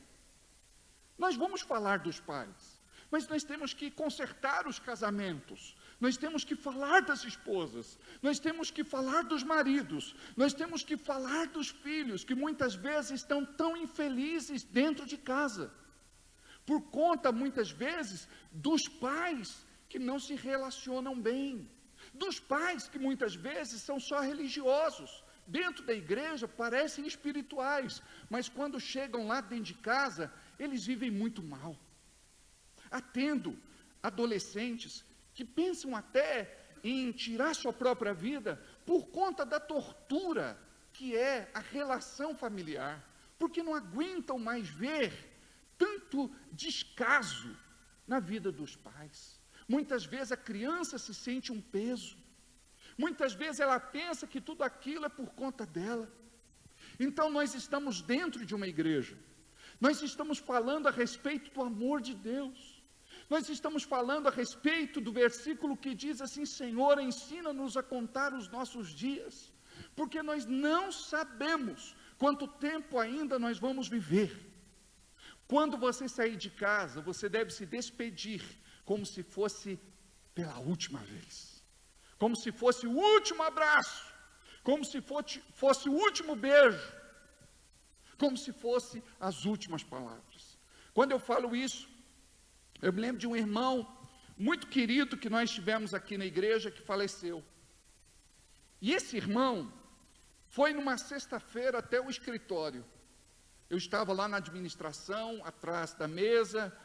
Nós vamos falar dos pais, mas nós temos que consertar os casamentos, nós temos que falar das esposas, nós temos que falar dos maridos, nós temos que falar dos filhos, que muitas vezes estão tão infelizes dentro de casa. Por conta, muitas vezes, dos pais que não se relacionam bem, dos pais que muitas vezes são só religiosos, dentro da igreja parecem espirituais, mas quando chegam lá dentro de casa, eles vivem muito mal. Atendo adolescentes que pensam até em tirar sua própria vida por conta da tortura que é a relação familiar, porque não aguentam mais ver tanto descaso na vida dos pais. Muitas vezes a criança se sente um peso, muitas vezes ela pensa que tudo aquilo é por conta dela. Então nós estamos dentro de uma igreja, nós estamos falando a respeito do amor de Deus, Nós estamos falando a respeito do versículo que diz assim: Senhor, ensina-nos a contar os nossos dias, porque nós não sabemos quanto tempo ainda nós vamos viver. Quando você sair de casa, você deve se despedir como se fosse pela última vez, como se fosse o último abraço, como se fosse o último beijo, como se fosse as últimas palavras. Quando eu falo isso, eu me lembro de um irmão muito querido que nós tivemos aqui na igreja, que faleceu. E esse irmão foi numa sexta-feira até o escritório. Eu estava lá na administração, atrás da mesa,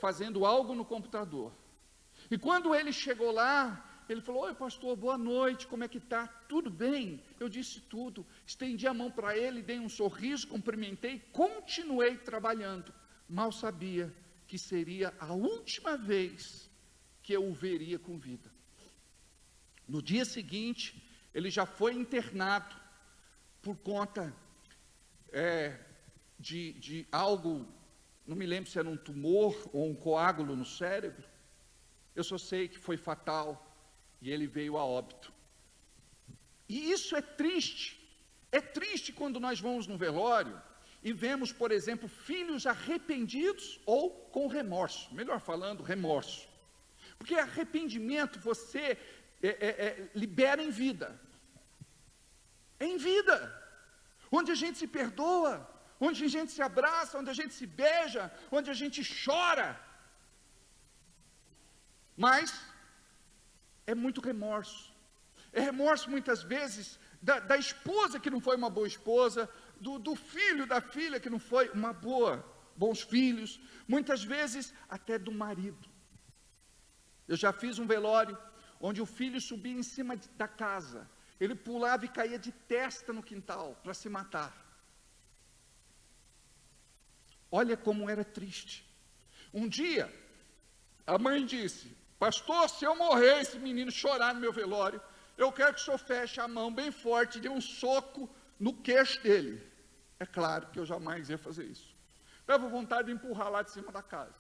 fazendo algo no computador. E quando ele chegou lá, ele falou: oi pastor, boa noite, como é que está? Tudo bem? Eu disse tudo, estendi a mão para ele, dei um sorriso, cumprimentei, continuei trabalhando. Mal sabia que seria a última vez que eu o veria com vida. No dia seguinte, ele já foi internado por conta de algo, não me lembro se era um tumor ou um coágulo no cérebro. Eu só sei que foi fatal e ele veio a óbito. E isso é triste. É triste quando nós vamos no velório e vemos, por exemplo, filhos arrependidos ou com remorso. Melhor falando, remorso. Porque arrependimento você libera em vida. Em vida. Onde a gente se perdoa, onde a gente se abraça, onde a gente se beija, onde a gente chora. Mas é muito remorso. É remorso muitas vezes da esposa que não foi uma boa esposa, do filho, da filha que não foi bons filhos, muitas vezes até do marido. Eu já fiz um velório onde o filho subia em cima da casa, ele pulava e caía de testa no quintal para se matar. Olha como era triste. Um dia, a mãe disse: pastor, se eu morrer, esse menino chorar no meu velório, eu quero que o senhor feche a mão bem forte e dê um soco no queixo dele. É claro que eu jamais ia fazer isso. Dava vontade de empurrar lá de cima da casa.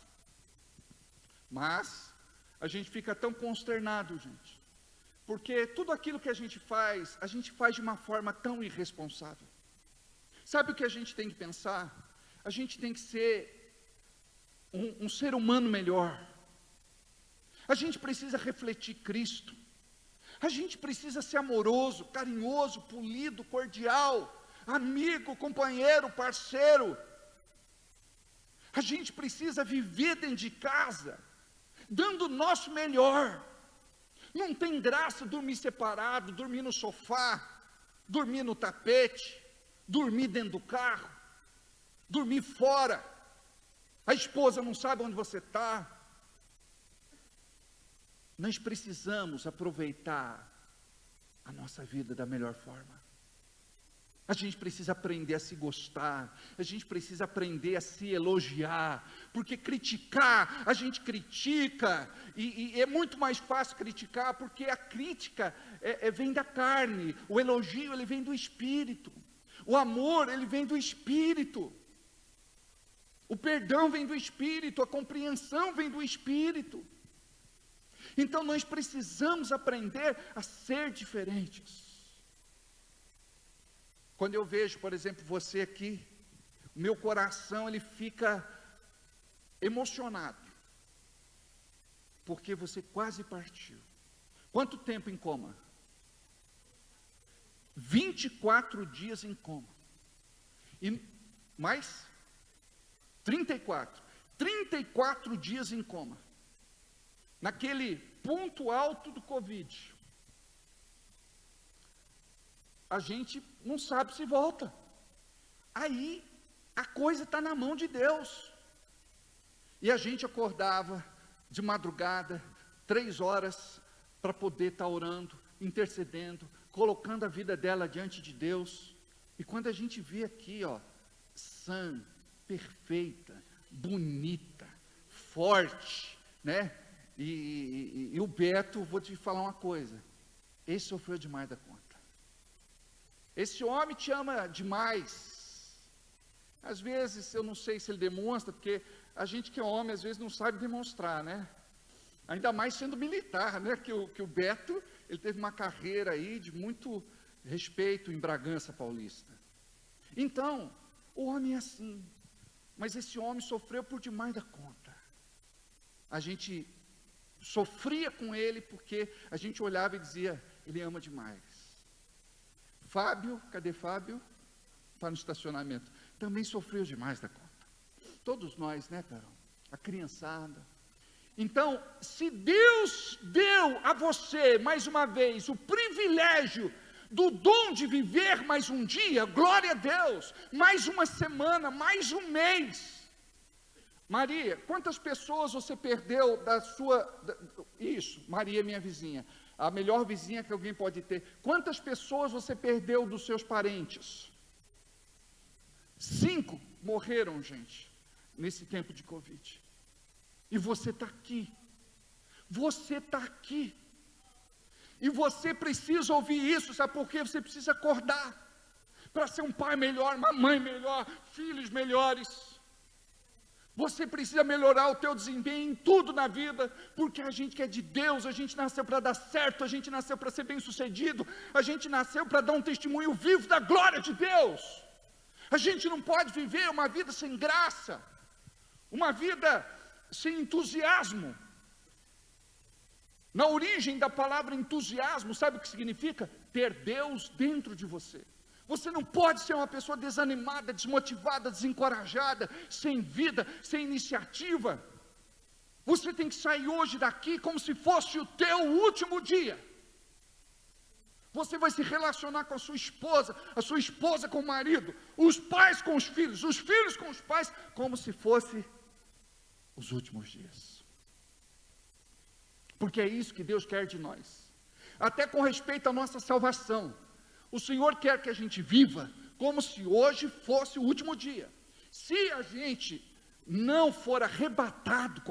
Mas a gente fica tão consternado, gente, porque tudo aquilo que a gente faz de uma forma tão irresponsável. Sabe o que a gente tem que pensar? A gente tem que ser um ser humano melhor. A gente precisa refletir Cristo. A gente precisa ser amoroso, carinhoso, polido, cordial, amigo, companheiro, parceiro. A gente precisa viver dentro de casa, dando o nosso melhor. Não tem graça dormir separado, dormir no sofá, dormir no tapete, dormir dentro do carro, dormir fora. A esposa não sabe onde você está. Nós precisamos aproveitar a nossa vida da melhor forma. A gente precisa aprender a se gostar, a gente precisa aprender a se elogiar, porque criticar, a gente critica, e é muito mais fácil criticar, porque a crítica vem da carne, o elogio ele vem do Espírito, o amor ele vem do Espírito, o perdão vem do Espírito, a compreensão vem do Espírito. Então nós precisamos aprender a ser diferentes. Quando eu vejo, por exemplo, você aqui, o meu coração ele fica emocionado, porque você quase partiu. Quanto tempo em coma? 24 dias em coma. E mais 34. 34 dias em coma. Naquele ponto alto do Covid. A gente não sabe se volta. Aí, a coisa está na mão de Deus. E a gente acordava de madrugada, 3 horas, para poder estar orando, intercedendo, colocando a vida dela diante de Deus. E quando a gente vê aqui, sã, perfeita, bonita, forte, né? E o Beto, vou te falar uma coisa, esse sofreu demais da conta. Esse homem te ama demais. Às vezes, eu não sei se ele demonstra, porque a gente que é homem, às vezes não sabe demonstrar, né? Ainda mais sendo militar, né? Que o Beto, ele teve uma carreira aí de muito respeito em Bragança Paulista. Então, o homem é assim, mas esse homem sofreu por demais da conta. A gente sofria com ele porque a gente olhava e dizia, ele ama demais. Fábio, cadê Fábio? Está no estacionamento. Também sofreu demais da conta. Todos nós, né, Perão? A criançada. Então, se Deus deu a você, mais uma vez, o privilégio do dom de viver mais um dia, glória a Deus, mais uma semana, mais um mês. Maria, quantas pessoas você perdeu da sua... Isso, Maria, minha vizinha, a melhor vizinha que alguém pode ter. Quantas pessoas você perdeu dos seus parentes? 5 morreram, gente, nesse tempo de Covid. E você está aqui. Você está aqui. E você precisa ouvir isso, sabe por quê? Você precisa acordar para ser um pai melhor, uma mãe melhor, filhos melhores. Você precisa melhorar o teu desempenho em tudo na vida, porque a gente que é de Deus, a gente nasceu para dar certo, a gente nasceu para ser bem sucedido, a gente nasceu para dar um testemunho vivo da glória de Deus. A gente não pode viver uma vida sem graça, uma vida sem entusiasmo. Na origem da palavra entusiasmo, sabe o que significa? Ter Deus dentro de você. Você não pode ser uma pessoa desanimada, desmotivada, desencorajada, sem vida, sem iniciativa. Você tem que sair hoje daqui como se fosse o teu último dia. Você vai se relacionar com a sua esposa com o marido, os pais com os filhos com os pais, como se fosse os últimos dias. Porque é isso que Deus quer de nós. Até com respeito à nossa salvação. O Senhor quer que a gente viva como se hoje fosse o último dia. Se a gente não for arrebatado,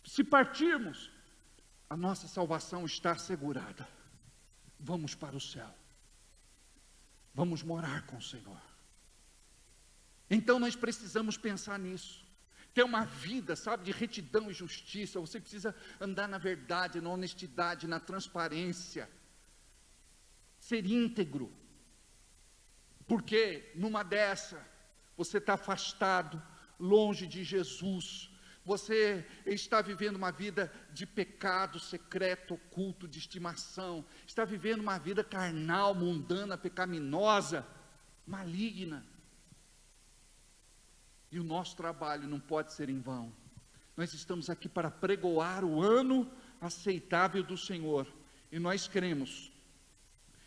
se partirmos, a nossa salvação está assegurada. Vamos para o céu. Vamos morar com o Senhor. Então nós precisamos pensar nisso. Ter uma vida, sabe, de retidão e justiça. Você precisa andar na verdade, na honestidade, na transparência. Ser íntegro. Porque numa dessa, você está afastado, longe de Jesus. Você está vivendo uma vida de pecado secreto, oculto, de estimação. Está vivendo uma vida carnal, mundana, pecaminosa, maligna. E o nosso trabalho não pode ser em vão. Nós estamos aqui para pregoar o ano aceitável do Senhor. E nós cremos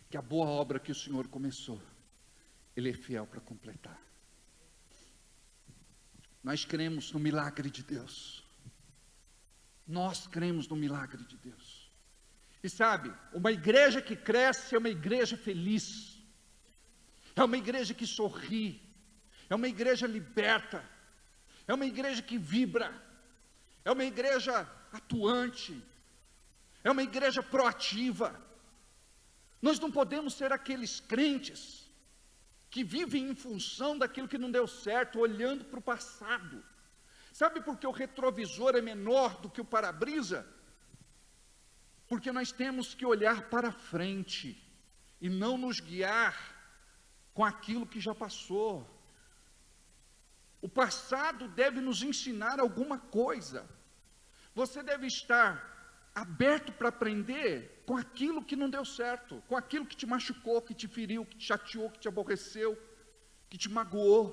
que a boa obra que o Senhor começou, Ele é fiel para completar. Nós cremos no milagre de Deus. Nós cremos no milagre de Deus. E sabe, uma igreja que cresce é uma igreja feliz. É uma igreja que sorri. É uma igreja liberta. É uma igreja que vibra. É uma igreja atuante. É uma igreja proativa. Nós não podemos ser aqueles crentes que vivem em função daquilo que não deu certo, olhando para o passado. Sabe por que o retrovisor é menor do que o para-brisa? Porque nós temos que olhar para frente e não nos guiar com aquilo que já passou. O passado deve nos ensinar alguma coisa. Você deve estar aberto para aprender com aquilo que não deu certo, com aquilo que te machucou, que te feriu, que te chateou, que te aborreceu, que te magoou.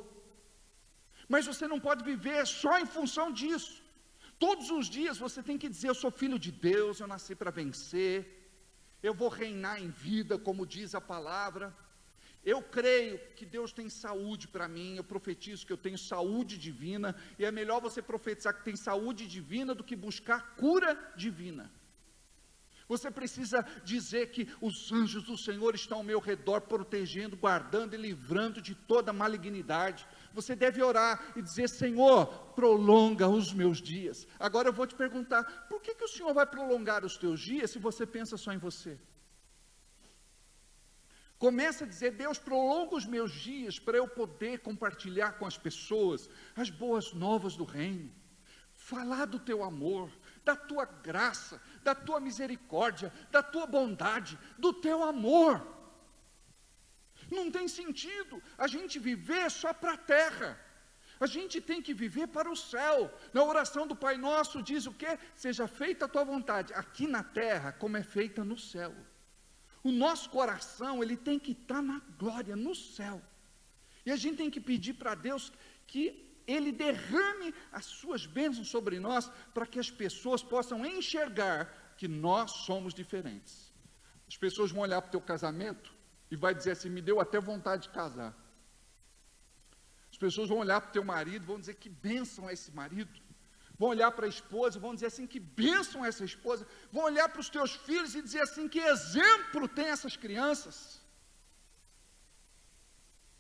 Mas você não pode viver só em função disso. Todos os dias você tem que dizer: eu sou filho de Deus, eu nasci para vencer, eu vou reinar em vida, como diz a palavra. Eu creio que Deus tem saúde para mim, eu profetizo que eu tenho saúde divina, e é melhor você profetizar que tem saúde divina do que buscar cura divina. Você precisa dizer que os anjos do Senhor estão ao meu redor, protegendo, guardando e livrando de toda malignidade. Você deve orar e dizer: Senhor, prolonga os meus dias. Agora eu vou te perguntar, por que o Senhor vai prolongar os teus dias se você pensa só em você? Começa a dizer: Deus, prolonga os meus dias para eu poder compartilhar com as pessoas as boas novas do reino, falar do teu amor, da tua graça, da tua misericórdia, da tua bondade, do teu amor. Não tem sentido a gente viver só para a terra. A gente tem que viver para o céu. Na oração do Pai Nosso diz o quê? Seja feita a tua vontade, aqui na terra, como é feita no céu. O nosso coração, ele tem que estar na glória, no céu. E a gente tem que pedir para Deus que Ele derrame as suas bênçãos sobre nós, para que as pessoas possam enxergar que nós somos diferentes. As pessoas vão olhar para o teu casamento e vai dizer assim: me deu até vontade de casar. As pessoas vão olhar para o teu marido e vão dizer: que bênção é esse marido. Vão olhar para a esposa e vão dizer assim: que bênção é essa esposa. Vão olhar para os teus filhos e dizer assim: que exemplo tem essas crianças.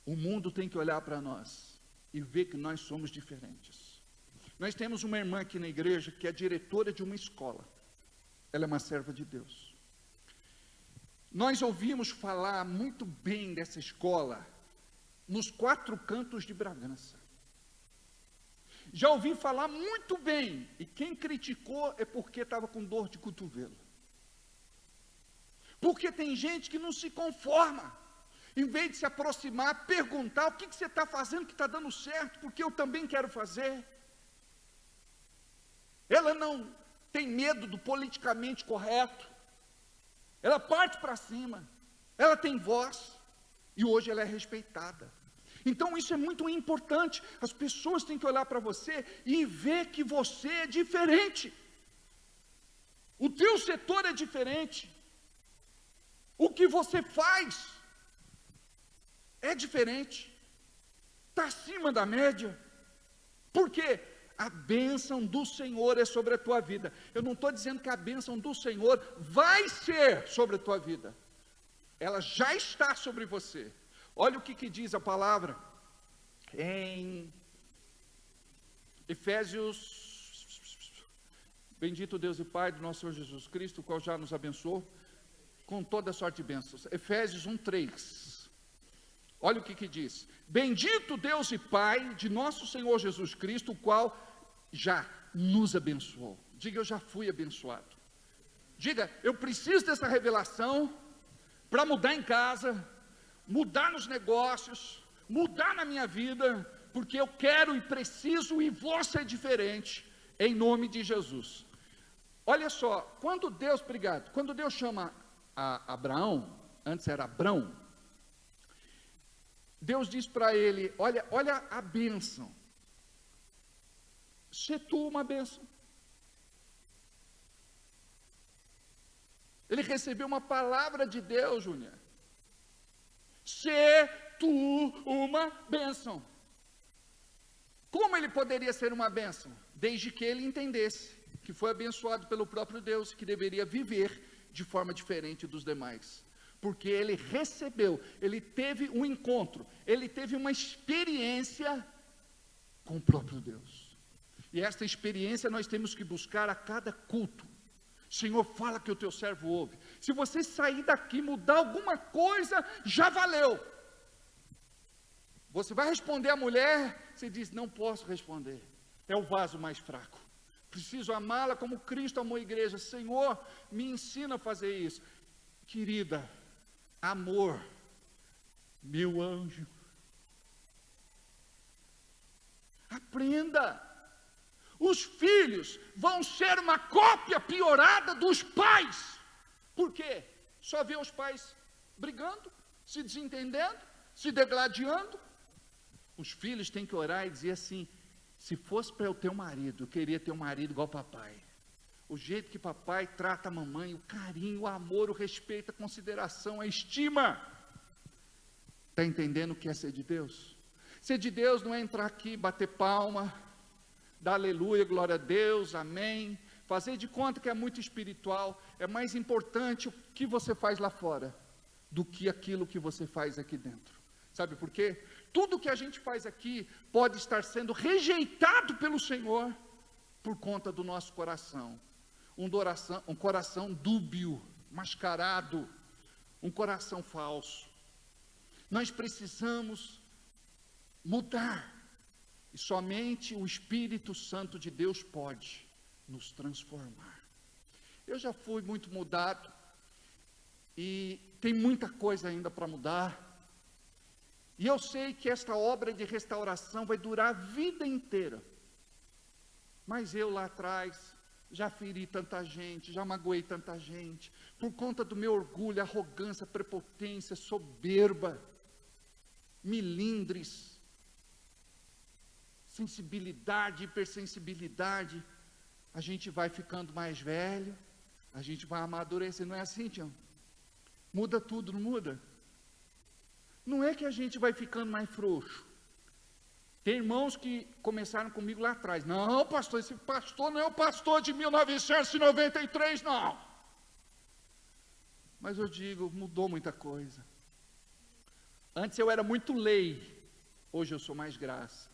O mundo tem que olhar para nós e ver que nós somos diferentes. Nós temos uma irmã aqui na igreja que é diretora de uma escola. Ela é uma serva de Deus. Nós ouvimos falar muito bem dessa escola nos 4 cantos de Bragança. Já ouvi falar muito bem, e quem criticou é porque estava com dor de cotovelo. Porque tem gente que não se conforma, em vez de se aproximar, perguntar: o que você está fazendo que está dando certo, porque eu também quero fazer. Ela não tem medo do politicamente correto, ela parte para cima, ela tem voz, e hoje ela é respeitada. Então isso é muito importante. As pessoas têm que olhar para você e ver que você é diferente. O teu setor é diferente. O que você faz é diferente. Está acima da média. Por quê? A bênção do Senhor é sobre a tua vida. Eu não estou dizendo que a bênção do Senhor vai ser sobre a tua vida. Ela já está sobre você. Olha o que diz a palavra em Efésios. Bendito Deus e Pai do nosso Senhor Jesus Cristo, o qual já nos abençoou com toda sorte de bênçãos. Efésios 1:3. Olha o que diz: bendito Deus e Pai de nosso Senhor Jesus Cristo, o qual já nos abençoou. Diga: eu já fui abençoado. Diga: eu preciso dessa revelação para mudar em casa, mudar nos negócios, mudar na minha vida, porque eu quero e preciso e vou ser diferente, em nome de Jesus. Olha só, quando Deus chama a Abraão, antes era Abrão, Deus diz para ele: olha a bênção, se tu uma bênção. Ele recebeu uma palavra de Deus, Júnior. Se tu uma bênção. Como ele poderia ser uma bênção? Desde que ele entendesse que foi abençoado pelo próprio Deus, que deveria viver de forma diferente dos demais. Porque ele recebeu, ele teve um encontro, ele teve uma experiência com o próprio Deus. E esta experiência nós temos que buscar a cada culto. Senhor, fala que o teu servo ouve. Se você sair daqui, mudar alguma coisa, já valeu. Você vai responder à mulher, você diz: não posso responder, é o vaso mais fraco, preciso amá-la como Cristo amou a igreja. Senhor, me ensina a fazer isso. Querida, amor, meu anjo, aprenda. Os filhos vão ser uma cópia piorada dos pais. Por quê? Só vê os pais brigando, se desentendendo, se degladiando. Os filhos têm que orar e dizer assim: se fosse para eu ter um marido, eu queria ter um marido igual papai. O jeito que papai trata a mamãe, o carinho, o amor, o respeito, a consideração, a estima. Está entendendo o que é ser de Deus? Ser de Deus não é entrar aqui, bater palma, dar aleluia, glória a Deus, amém, fazer de conta que é muito espiritual. É mais importante o que você faz lá fora do que aquilo que você faz aqui dentro. Sabe por quê? Tudo que a gente faz aqui pode estar sendo rejeitado pelo Senhor por conta do nosso coração. Um coração dúbio, mascarado, um coração falso. Nós precisamos mudar. E somente o Espírito Santo de Deus pode nos transformar. Eu já fui muito mudado e tem muita coisa ainda para mudar. E eu sei que esta obra de restauração vai durar a vida inteira. Mas eu lá atrás já feri tanta gente, já magoei tanta gente, por conta do meu orgulho, arrogância, prepotência, soberba, milindres, sensibilidade, hipersensibilidade. A gente vai ficando mais velho, a gente vai amadurecendo. Não é assim, Tião? Muda tudo, não muda? Não é que a gente vai ficando mais frouxo. Tem irmãos que começaram comigo lá atrás. Não, pastor, esse pastor não é o pastor de 1993, não. Mas eu digo, mudou muita coisa. Antes eu era muito lei, hoje eu sou mais graça.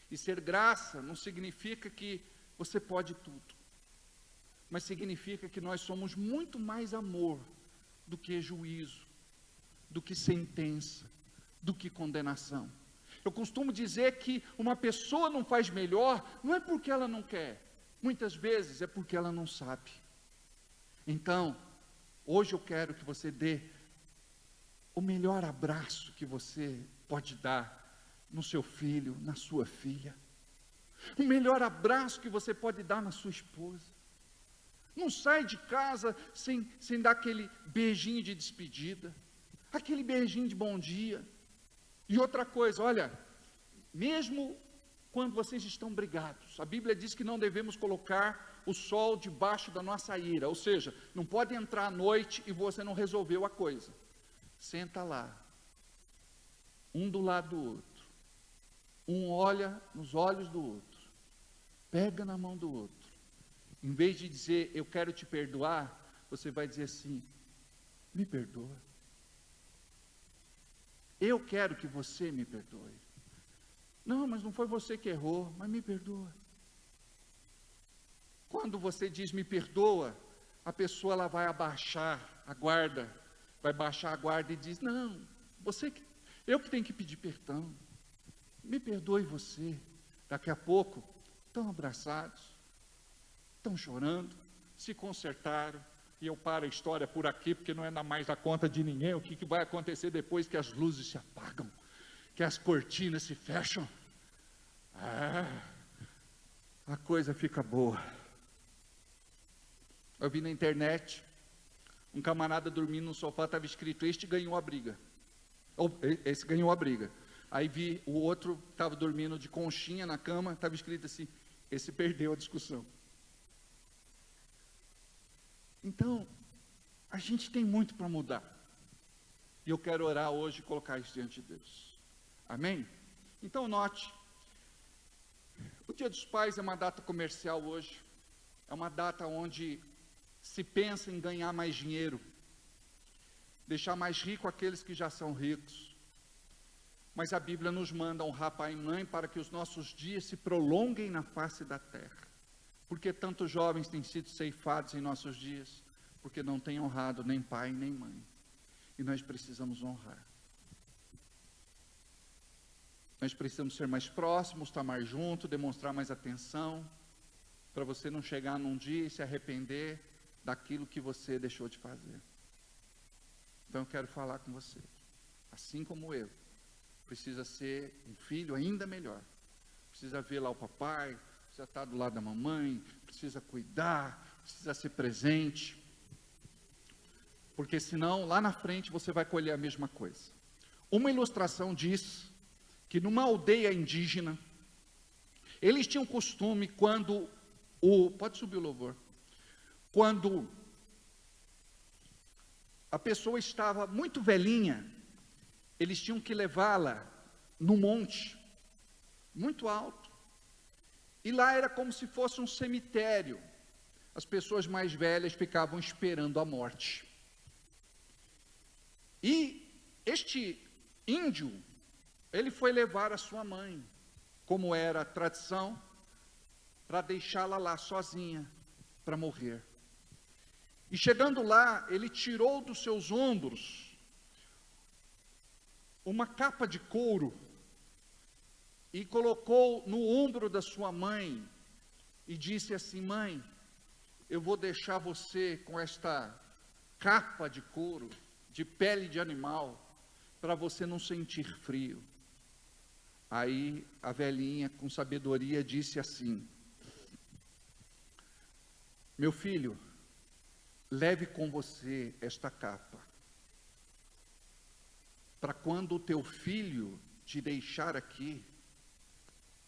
E ser graça não significa que você pode tudo, mas significa que nós somos muito mais amor do que juízo, do que sentença, do que condenação. Eu costumo dizer que uma pessoa não faz melhor, não é porque ela não quer, muitas vezes é porque ela não sabe. Então, hoje eu quero que você dê o melhor abraço que você pode dar no seu filho, na sua filha. O melhor abraço que você pode dar na sua esposa. Não sai de casa sem dar aquele beijinho de despedida, aquele beijinho de bom dia. E outra coisa, olha, mesmo quando vocês estão brigados, a Bíblia diz que não devemos colocar o sol debaixo da nossa ira, ou seja, não pode entrar à noite e você não resolveu a coisa. Senta lá, um do lado do outro, um olha nos olhos do outro, pega na mão do outro. Em vez de dizer, eu quero te perdoar, você vai dizer assim, me perdoa. Eu quero que você me perdoe. Não, mas não foi você que errou, mas me perdoa. Quando você diz me perdoa, a pessoa ela vai abaixar a guarda, vai baixar a guarda e diz, não, eu que tenho que pedir perdão. Me perdoe você. Daqui a pouco, estão abraçados, estão chorando, se consertaram. E eu paro a história por aqui, porque não é mais da conta de ninguém. O que vai acontecer depois que as luzes se apagam, que as cortinas se fecham? A coisa fica boa. Eu vi na internet, um camarada dormindo no sofá, estava escrito, este ganhou a briga. Esse ganhou a briga. Aí vi o outro, estava dormindo de conchinha na cama, estava escrito assim, esse perdeu a discussão. Então, a gente tem muito para mudar. E eu quero orar hoje e colocar isso diante de Deus. Amém? Então note, o Dia dos Pais é uma data comercial hoje. É uma data onde se pensa em ganhar mais dinheiro, deixar mais rico aqueles que já são ricos. Mas a Bíblia nos manda honrar pai e mãe para que os nossos dias se prolonguem na face da terra. Porque tantos jovens têm sido ceifados em nossos dias, porque não têm honrado nem pai nem mãe. E nós precisamos honrar. Nós precisamos ser mais próximos, estar mais juntos, demonstrar mais atenção, para você não chegar num dia e se arrepender daquilo que você deixou de fazer. Então eu quero falar com você, assim como eu, precisa ser um filho ainda melhor, precisa ver lá o papai, precisa estar do lado da mamãe, precisa cuidar, precisa ser presente, porque senão lá na frente você vai colher a mesma coisa. Uma ilustração diz que numa aldeia indígena, eles tinham costume quando pode subir o louvor, quando a pessoa estava muito velhinha, eles tinham que levá-la no monte, muito alto, e lá era como se fosse um cemitério. As pessoas mais velhas ficavam esperando a morte. E este índio, ele foi levar a sua mãe, como era a tradição, para deixá-la lá sozinha, para morrer. E chegando lá, ele tirou dos seus ombros uma capa de couro e colocou no ombro da sua mãe e disse assim: mãe, eu vou deixar você com esta capa de couro, de pele de animal, para você não sentir frio. Aí a velhinha, com sabedoria, disse assim: meu filho, leve com você esta capa, para quando o teu filho te deixar aqui,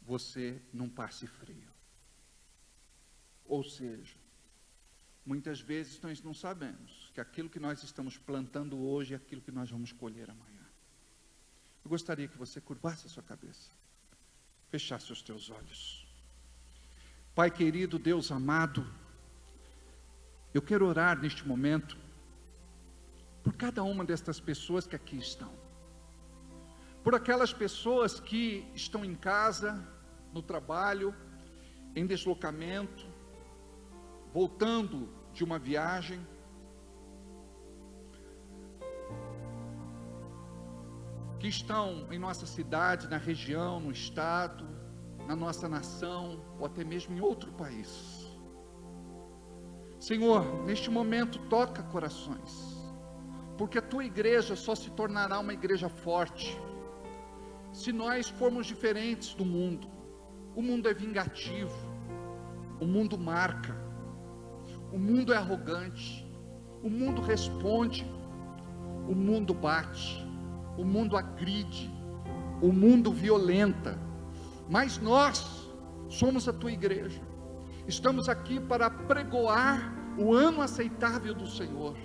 você não passe frio. Ou seja, muitas vezes nós não sabemos que aquilo que nós estamos plantando hoje é aquilo que nós vamos colher amanhã. Eu gostaria que você curvasse a sua cabeça, fechasse os teus olhos. Pai querido, Deus amado, eu quero orar neste momento por cada uma destas pessoas que aqui estão, por aquelas pessoas que estão em casa, no trabalho, em deslocamento, voltando de uma viagem, que estão em nossa cidade, na região, no estado, na nossa nação, ou até mesmo em outro país. Senhor, neste momento toca corações, porque a tua igreja só se tornará uma igreja forte se nós formos diferentes do mundo. O mundo é vingativo, o mundo marca, o mundo é arrogante, o mundo responde, o mundo bate, o mundo agride, o mundo violenta. Mas nós somos a tua igreja, estamos aqui para pregoar o ano aceitável do Senhor,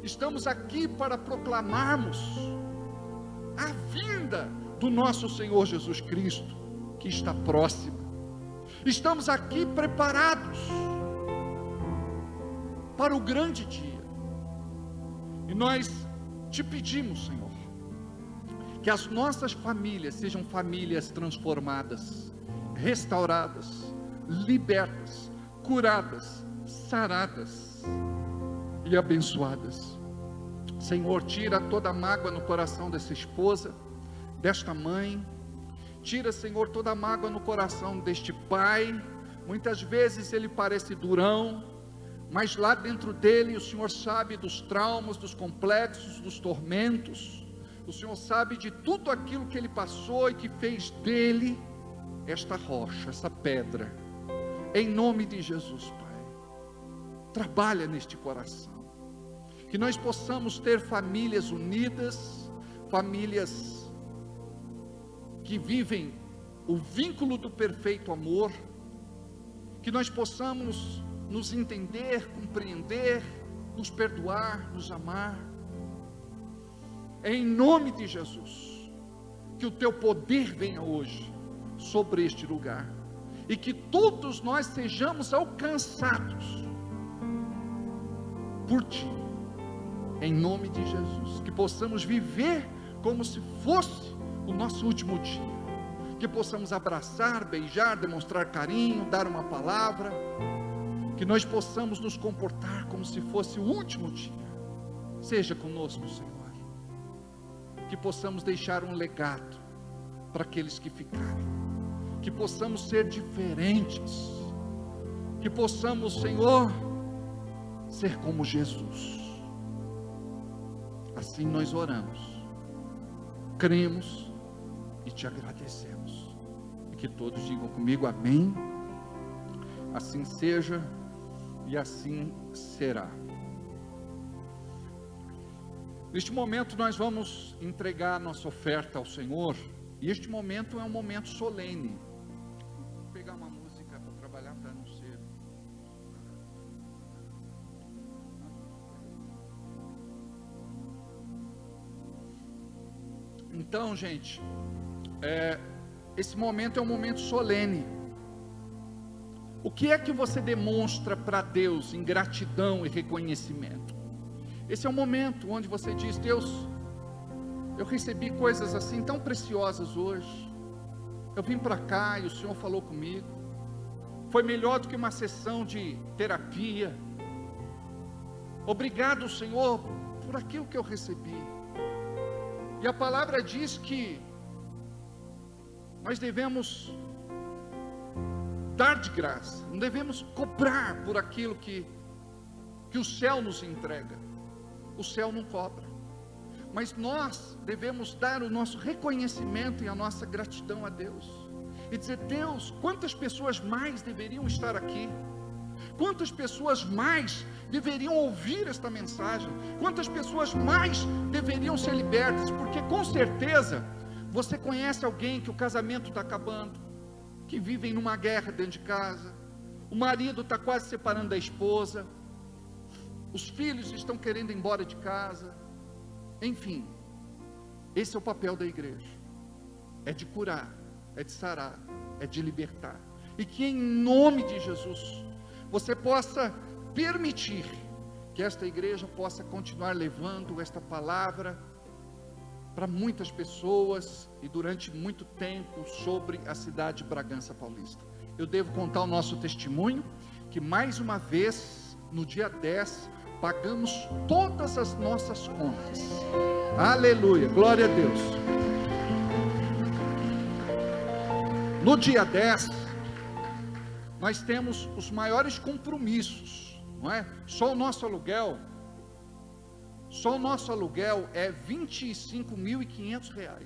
estamos aqui para proclamarmos a vinda do nosso Senhor Jesus Cristo, que está próxima. Estamos aqui preparados para o grande dia, e nós te pedimos, Senhor, que as nossas famílias sejam famílias transformadas, restauradas, libertas, curadas, saradas e abençoadas. Senhor, tira toda a mágoa no coração dessa esposa, desta mãe. Tira, Senhor, toda a mágoa no coração deste pai. Muitas vezes ele parece durão, mas lá dentro dele o Senhor sabe dos traumas, dos complexos, dos tormentos. O Senhor sabe de tudo aquilo que ele passou e que fez dele esta rocha, essa pedra. Em nome de Jesus, Pai, trabalha neste coração, que nós possamos ter famílias unidas, famílias que vivem o vínculo do perfeito amor, que nós possamos nos entender, compreender, nos perdoar, nos amar. É em nome de Jesus que o teu poder venha hoje sobre este lugar, e que todos nós sejamos alcançados por ti, em nome de Jesus, que possamos viver como se fosse o nosso último dia, que possamos abraçar, beijar, demonstrar carinho, dar uma palavra, que nós possamos nos comportar como se fosse o último dia. Seja conosco, Senhor, que possamos deixar um legado para aqueles que ficarem, que possamos ser diferentes, que possamos, Senhor, ser como Jesus. Assim nós oramos, cremos e te agradecemos, e que todos digam comigo amém. Assim seja e assim será. Neste momento nós vamos entregar nossa oferta ao Senhor, e este momento é um momento solene. Vou pegar uma música para trabalhar para não ser. Então, gente, esse momento é um momento solene. O que é que você demonstra para Deus em gratidão e reconhecimento? Esse é um momento onde você diz: Deus, eu recebi coisas assim tão preciosas hoje, eu vim para cá e o Senhor falou comigo, foi melhor do que uma sessão de terapia. Obrigado, Senhor, por aquilo que eu recebi. E a palavra diz que nós devemos dar de graça, não devemos cobrar por aquilo que o céu nos entrega. O céu não cobra, mas nós devemos dar o nosso reconhecimento e a nossa gratidão a Deus, e dizer: Deus, quantas pessoas mais deveriam estar aqui, quantas pessoas mais deveriam ouvir esta mensagem, quantas pessoas mais deveriam ser libertas, porque com certeza você conhece alguém que o casamento está acabando, que vivem numa guerra dentro de casa, o marido está quase separando da esposa, os filhos estão querendo ir embora de casa, enfim, esse é o papel da igreja, é de curar, é de sarar, é de libertar, e que em nome de Jesus, você possa permitir que esta igreja possa continuar levando esta palavra para muitas pessoas e durante muito tempo sobre a cidade de Bragança Paulista. Eu devo contar o nosso testemunho, que mais uma vez, no dia 10, pagamos todas as nossas contas. Aleluia, glória a Deus. No dia 10, nós temos os maiores compromissos, não é? Só o nosso aluguel é R$25.500.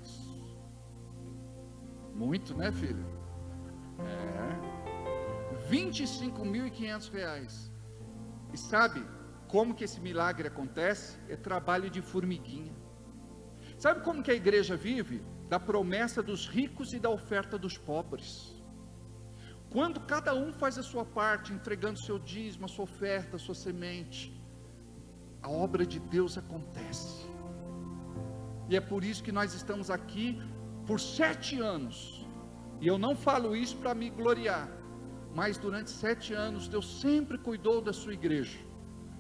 Muito, né, filho? R$25.500. E sabe como que esse milagre acontece? É trabalho de formiguinha. Sabe como que a igreja vive? Da promessa dos ricos e da oferta dos pobres. Quando cada um faz a sua parte, entregando seu dízimo, a sua oferta, a sua semente, a obra de Deus acontece. E é por isso que nós estamos aqui por 7 anos. E eu não falo isso para me gloriar, mas durante 7 anos Deus sempre cuidou da sua igreja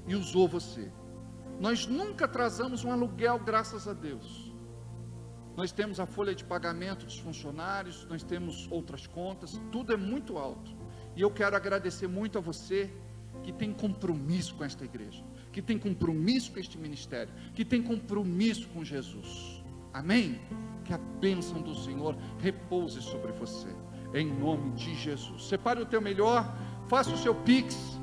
e usou você. Nós nunca atrasamos um aluguel, graças a Deus. Nós temos a folha de pagamento dos funcionários, nós temos outras contas, tudo é muito alto. E eu quero agradecer muito a você que tem compromisso com esta igreja, que tem compromisso com este ministério, que tem compromisso com Jesus. Amém? Que a bênção do Senhor repouse sobre você, em nome de Jesus. Separe o teu melhor, faça o seu Pix,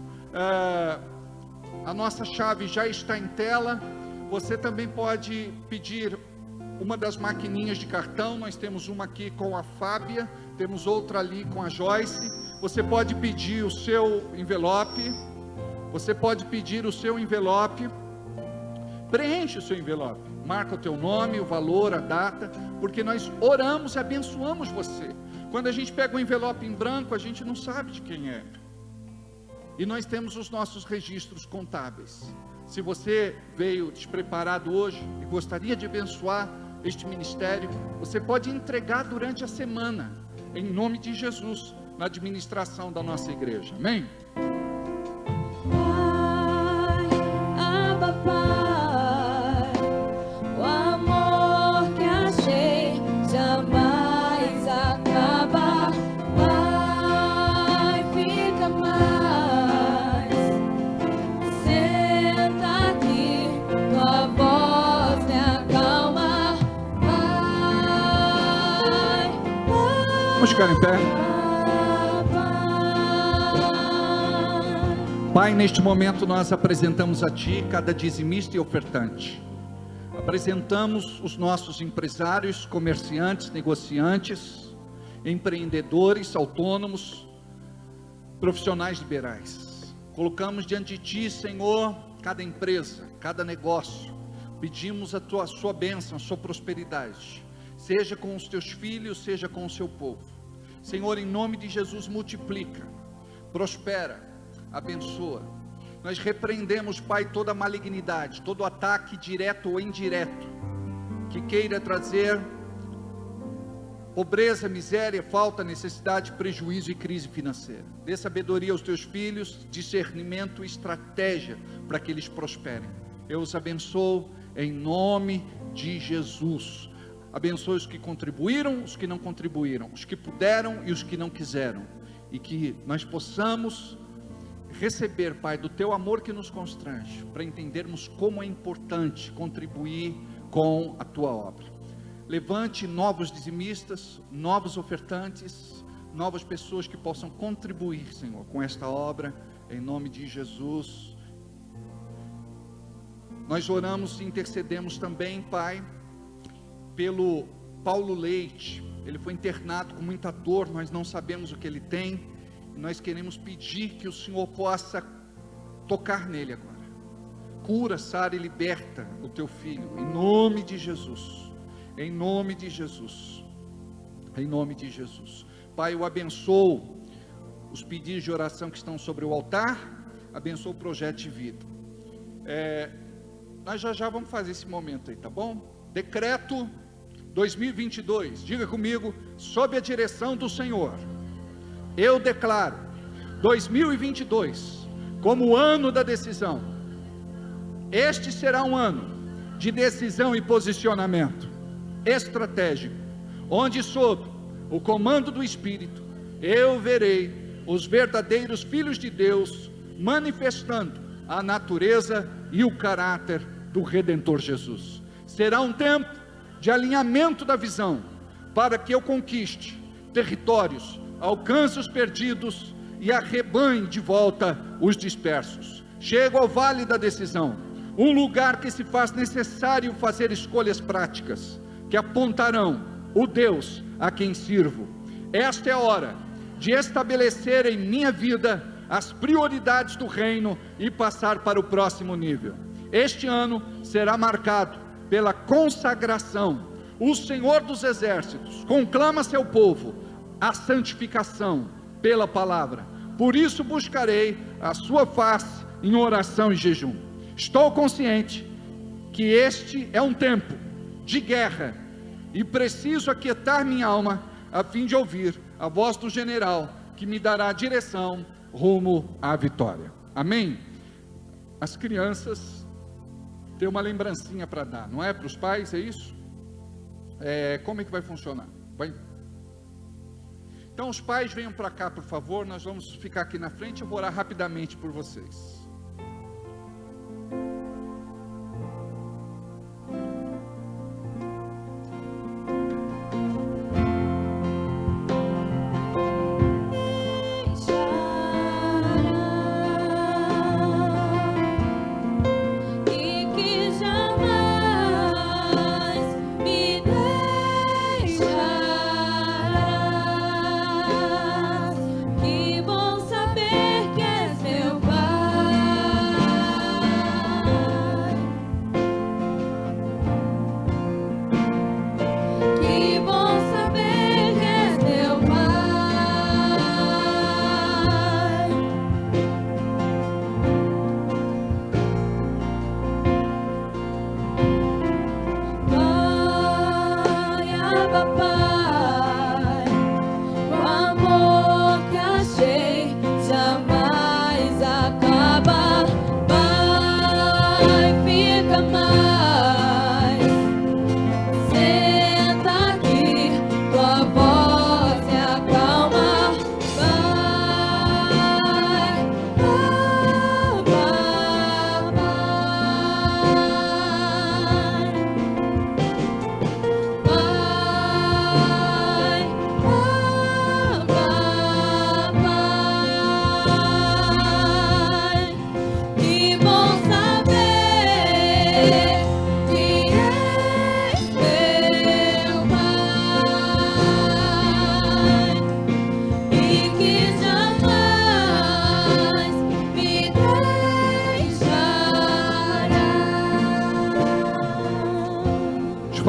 a nossa chave já está em tela. Você também pode pedir uma das maquininhas de cartão. Nós temos uma aqui com a Fábia, temos outra ali com a Joyce. Você pode pedir o seu envelope, preenche o seu envelope, marca o teu nome, o valor, a data, porque nós oramos e abençoamos você. Quando a gente pega um envelope em branco, a gente não sabe de quem é, e nós temos os nossos registros contábeis. Se você veio despreparado hoje e gostaria de abençoar este ministério, você pode entregar durante a semana, em nome de Jesus, na administração da nossa igreja. Amém? Pai, o amor que achei jamais acaba, Pai, fica mais, senta aqui, tua voz me acalma, Pai. Vamos ficar em pé. Pai, neste momento nós apresentamos a Ti cada dizimista e ofertante. Apresentamos os nossos empresários, comerciantes, negociantes, empreendedores, autônomos, profissionais liberais. Colocamos diante de Ti, Senhor, cada empresa, cada negócio. Pedimos a sua bênção, a sua prosperidade, seja com os Teus filhos, seja com o Seu povo. Senhor, em nome de Jesus, multiplica, prospera, abençoa. Nós repreendemos, Pai, toda malignidade, todo ataque direto ou indireto, que queira trazer pobreza, miséria, falta, necessidade, prejuízo e crise financeira. Dê sabedoria aos teus filhos, discernimento e estratégia, para que eles prosperem. Eu os abençoo em nome de Jesus. Abençoe os que contribuíram, os que não contribuíram, os que puderam e os que não quiseram, e que nós possamos receber, Pai, do Teu amor que nos constrange, para entendermos como é importante contribuir com a Tua obra. levante novos dizimistas, novos ofertantes, novas pessoas que possam contribuir, Senhor, com esta obra, em nome de Jesus. Nós oramos e intercedemos também, Pai, pelo Paulo Leite. Ele foi internado com muita dor, nós não sabemos o que ele tem, e nós queremos pedir que o Senhor possa tocar nele agora. Cura, sara e liberta o teu filho, em nome de Jesus, em nome de Jesus, em nome de Jesus. Pai, eu abençoo os pedidos de oração que estão sobre o altar, abençoo o projeto de vida. Nós já vamos fazer esse momento aí, tá bom? Decreto 2022, diga comigo, sob a direção do Senhor, eu declaro 2022 como o ano da decisão. Este será um ano de decisão e posicionamento estratégico, onde sob o comando do Espírito, eu verei os verdadeiros filhos de Deus manifestando a natureza e o caráter do Redentor Jesus. Será um tempo de alinhamento da visão, para que eu conquiste territórios, alcance os perdidos e arrebanhe de volta os dispersos. Chego ao vale da decisão, um lugar que se faz necessário fazer escolhas práticas, que apontarão o Deus a quem sirvo. Esta é a hora de estabelecer em minha vida as prioridades do reino e passar para o próximo nível. Este ano será marcado pela consagração. O Senhor dos Exércitos conclama seu povo a santificação pela palavra. Por isso buscarei a sua face em oração e jejum. Estou consciente que este é um tempo de guerra e preciso aquietar minha alma a fim de ouvir a voz do general que me dará direção rumo à vitória. Amém? As crianças têm uma lembrancinha para dar, não é? Para os pais, é isso? Como é que vai funcionar? Então os pais venham para cá, por favor, nós vamos ficar aqui na frente e eu vou orar rapidamente por vocês.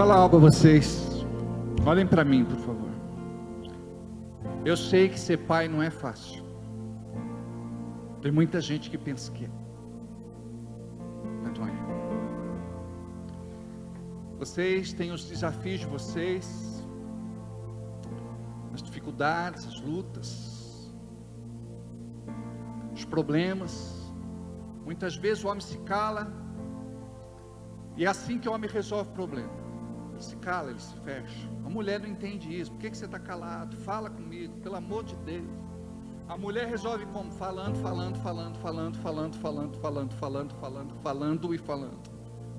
Falar algo a vocês, olhem para mim, por favor. Eu sei que ser pai não é fácil. Tem muita gente que pensa que é, mas não é. Vocês têm os desafios de vocês, as dificuldades, as lutas, os problemas. Muitas vezes o homem se cala, e é assim que o homem resolve o problema. Ele se cala, ele se fecha. A mulher não entende isso. Por que você está calado? Fala comigo, pelo amor de Deus. A mulher resolve como? Falando.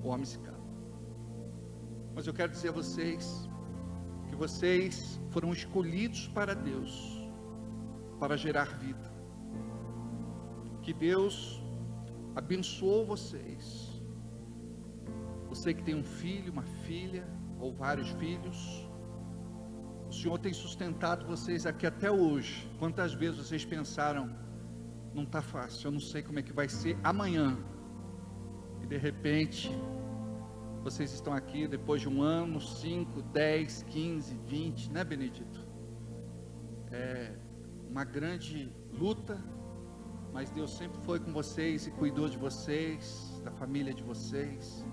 O homem se cala. Mas eu quero dizer a vocês vocês foram escolhidos para Deus, para gerar vida. Que Deus abençoou vocês. Você que tem um filho, uma filha, ou vários filhos, o Senhor tem sustentado vocês aqui até hoje. Quantas vezes vocês pensaram, não está fácil, eu não sei como é que vai ser amanhã. E de repente, vocês estão aqui depois de um ano, 5, 10, 15, 20, né, Benedito? É uma grande luta, mas Deus sempre foi com vocês e cuidou de vocês, da família de vocês.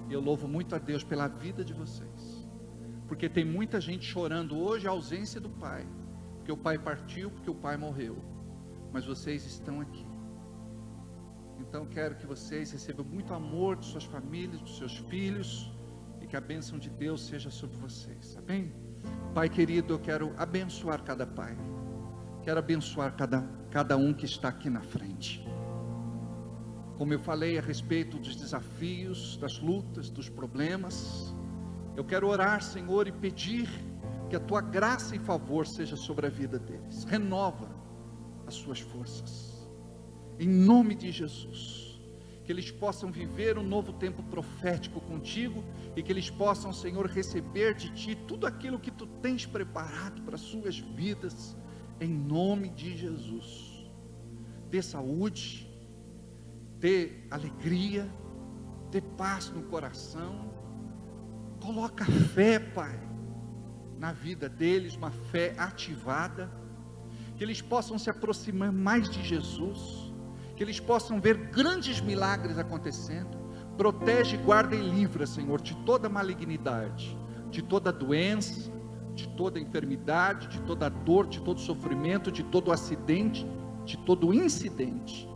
E eu louvo muito a Deus pela vida de vocês, porque tem muita gente chorando hoje a ausência do pai, porque o pai partiu, porque o pai morreu, mas vocês estão aqui. Então quero que vocês recebam muito amor de suas famílias, dos seus filhos, e que a bênção de Deus seja sobre vocês, amém? Pai querido, eu quero abençoar cada pai, quero abençoar cada um que está aqui na frente. Como eu falei a respeito dos desafios, das lutas, dos problemas, eu quero orar, Senhor, e pedir que a Tua graça e favor seja sobre a vida deles. Renova as suas forças, em nome de Jesus, que eles possam viver um novo tempo profético contigo, e que eles possam, Senhor, receber de Ti tudo aquilo que Tu tens preparado para as suas vidas, em nome de Jesus. Dê saúde, dê alegria, dê paz no coração, coloca fé, Pai, na vida deles, uma fé ativada, que eles possam se aproximar mais de Jesus, que eles possam ver grandes milagres acontecendo. Protege, guarda e livra, Senhor, de toda malignidade, de toda doença, de toda enfermidade, de toda dor, de todo sofrimento, de todo acidente, de todo incidente.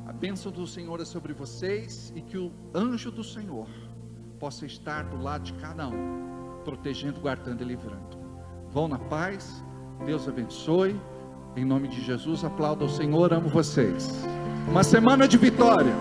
A bênção do Senhor é sobre vocês, e que o anjo do Senhor possa estar do lado de cada um, protegendo, guardando e livrando. Vão na paz, Deus abençoe, em nome de Jesus. Aplauda o Senhor, amo vocês. Uma semana de vitória.